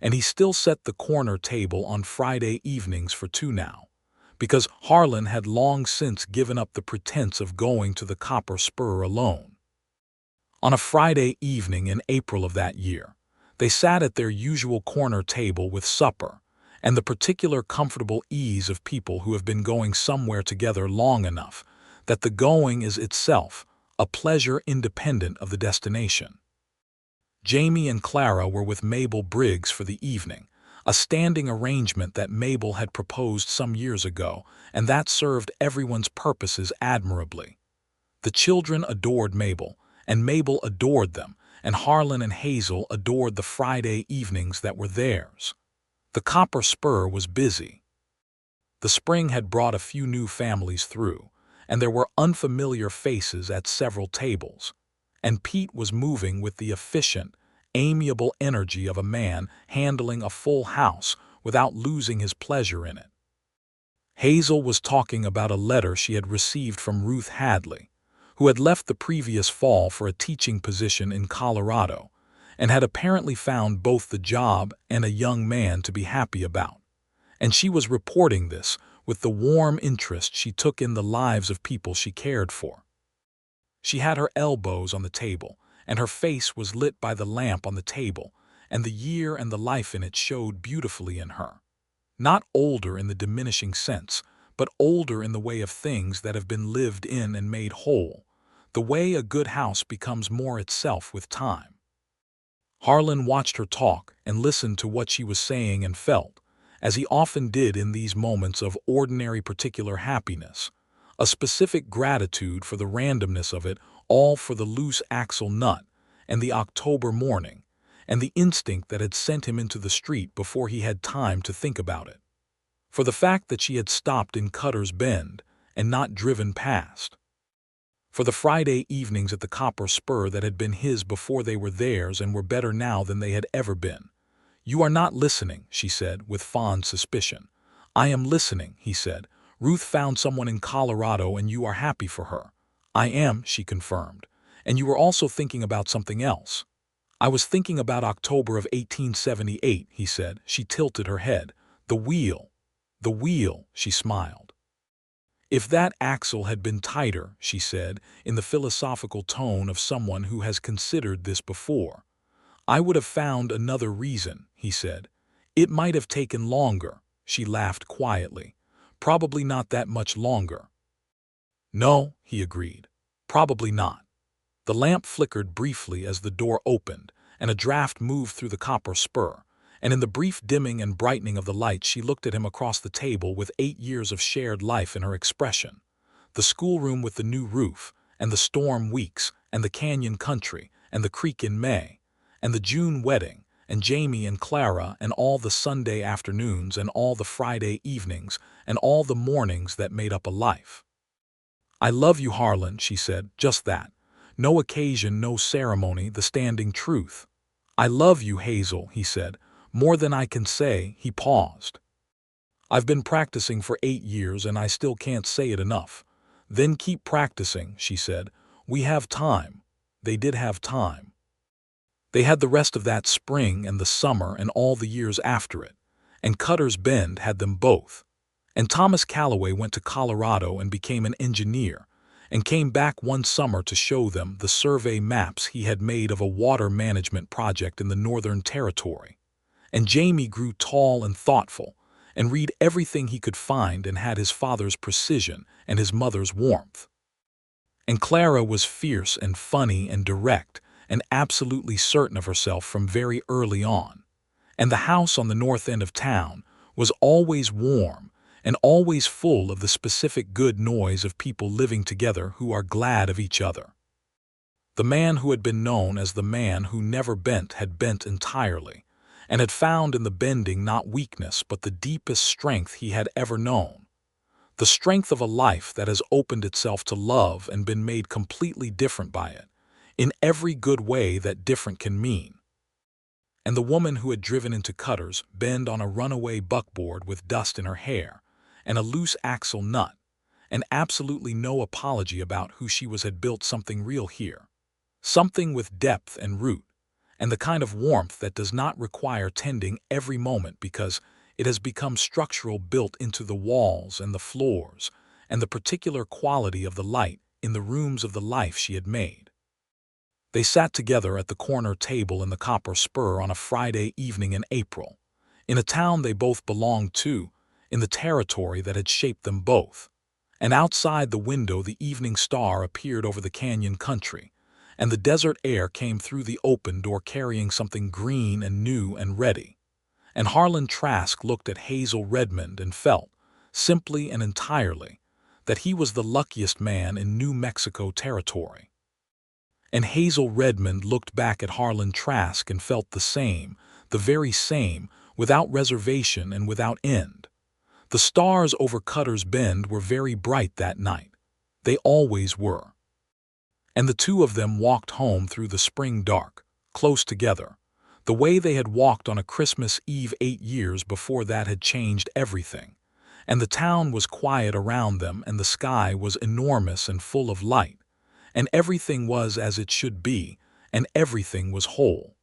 and he still set the corner table on Friday evenings for two now, because Harlan had long since given up the pretense of going to the Copper Spur alone. On a Friday evening in April of that year, they sat at their usual corner table with supper, and the particular comfortable ease of people who have been going somewhere together long enough that the going is itself a pleasure independent of the destination. Jamie and Clara were with Mabel Briggs for the evening, a standing arrangement that Mabel had proposed some years ago, and that served everyone's purposes admirably. The children adored Mabel, and Mabel adored them, and Harlan and Hazel adored the Friday evenings that were theirs. The Copper Spur was busy. The spring had brought a few new families through, and there were unfamiliar faces at several tables, and Pete was moving with the efficient, amiable energy of a man handling a full house without losing his pleasure in it. Hazel was talking about a letter she had received from Ruth Hadley, who had left the previous fall for a teaching position in Colorado, and had apparently found both the job and a young man to be happy about. And she was reporting this with the warm interest she took in the lives of people she cared for. She had her elbows on the table, and her face was lit by the lamp on the table, and the year and the life in it showed beautifully in her. Not older in the diminishing sense, but older in the way of things that have been lived in and made whole, the way a good house becomes more itself with time. Harlan watched her talk and listened to what she was saying and felt, as he often did in these moments of ordinary particular happiness, a specific gratitude for the randomness of it all, for the loose axle nut and the October morning, and the instinct that had sent him into the street before he had time to think about it, for the fact that she had stopped in Cutter's Bend and not driven past, for the Friday evenings at the Copper Spur that had been his before they were theirs and were better now than they had ever been. "You are not listening," she said with fond suspicion. "I am listening," he said. "Ruth found someone in Colorado and you are happy for her." "I am," she confirmed. "And you were also thinking about something else." "I was thinking about October of 1878, he said. She tilted her head. "The wheel." "The wheel," she smiled. "If that axle had been tighter," she said, in the philosophical tone of someone who has considered this before. "I would have found another reason," he said. "It might have taken longer," she laughed quietly. "Probably not that much longer." "No," he agreed. "Probably not." The lamp flickered briefly as the door opened, and a draft moved through the Copper Spur, and in the brief dimming and brightening of the light she looked at him across the table with 8 years of shared life in her expression. The schoolroom with the new roof, and the storm weeks, and the canyon country, and the creek in May, and the June wedding, and Jamie and Clara, and all the Sunday afternoons, and all the Friday evenings, and all the mornings that made up a life. "I love you, Harlan," she said, "just that. No occasion, no ceremony, the standing truth." "I love you, Hazel," he said. "More than I can say." He paused. "I've been practicing for 8 years and I still can't say it enough." "Then keep practicing," she said. "We have time." They did have time. They had the rest of that spring and the summer and all the years after it, and Cutter's Bend had them both. And Thomas Calloway went to Colorado and became an engineer, and came back one summer to show them the survey maps he had made of a water management project in the Northern Territory. And Jamie grew tall and thoughtful, and read everything he could find, and had his father's precision and his mother's warmth. And Clara was fierce and funny and direct, and absolutely certain of herself from very early on. And the house on the north end of town was always warm, and always full of the specific good noise of people living together who are glad of each other. The man who had been known as the man who never bent had bent entirely, and had found in the bending not weakness but the deepest strength he had ever known. The strength of a life that has opened itself to love and been made completely different by it, in every good way that different can mean. And the woman who had driven into Cutter's Bend on a runaway buckboard with dust in her hair, and a loose axle nut, and absolutely no apology about who she was, had built something real here. Something with depth and root, and the kind of warmth that does not require tending every moment because it has become structural, built into the walls and the floors, and the particular quality of the light in the rooms of the life she had made. They sat together at the corner table in the Copper Spur on a Friday evening in April, in a town they both belonged to, in the territory that had shaped them both. And outside the window the evening star appeared over the canyon country, and the desert air came through the open door carrying something green and new and ready. And Harlan Trask looked at Hazel Redmond and felt, simply and entirely, that he was the luckiest man in New Mexico territory. And Hazel Redmond looked back at Harlan Trask and felt the same, the very same, without reservation and without end. The stars over Cutter's Bend were very bright that night. They always were. And the two of them walked home through the spring dark, close together. The way they had walked on a Christmas Eve 8 years before that had changed everything. And the town was quiet around them, and the sky was enormous and full of light. And everything was as it should be, and everything was whole.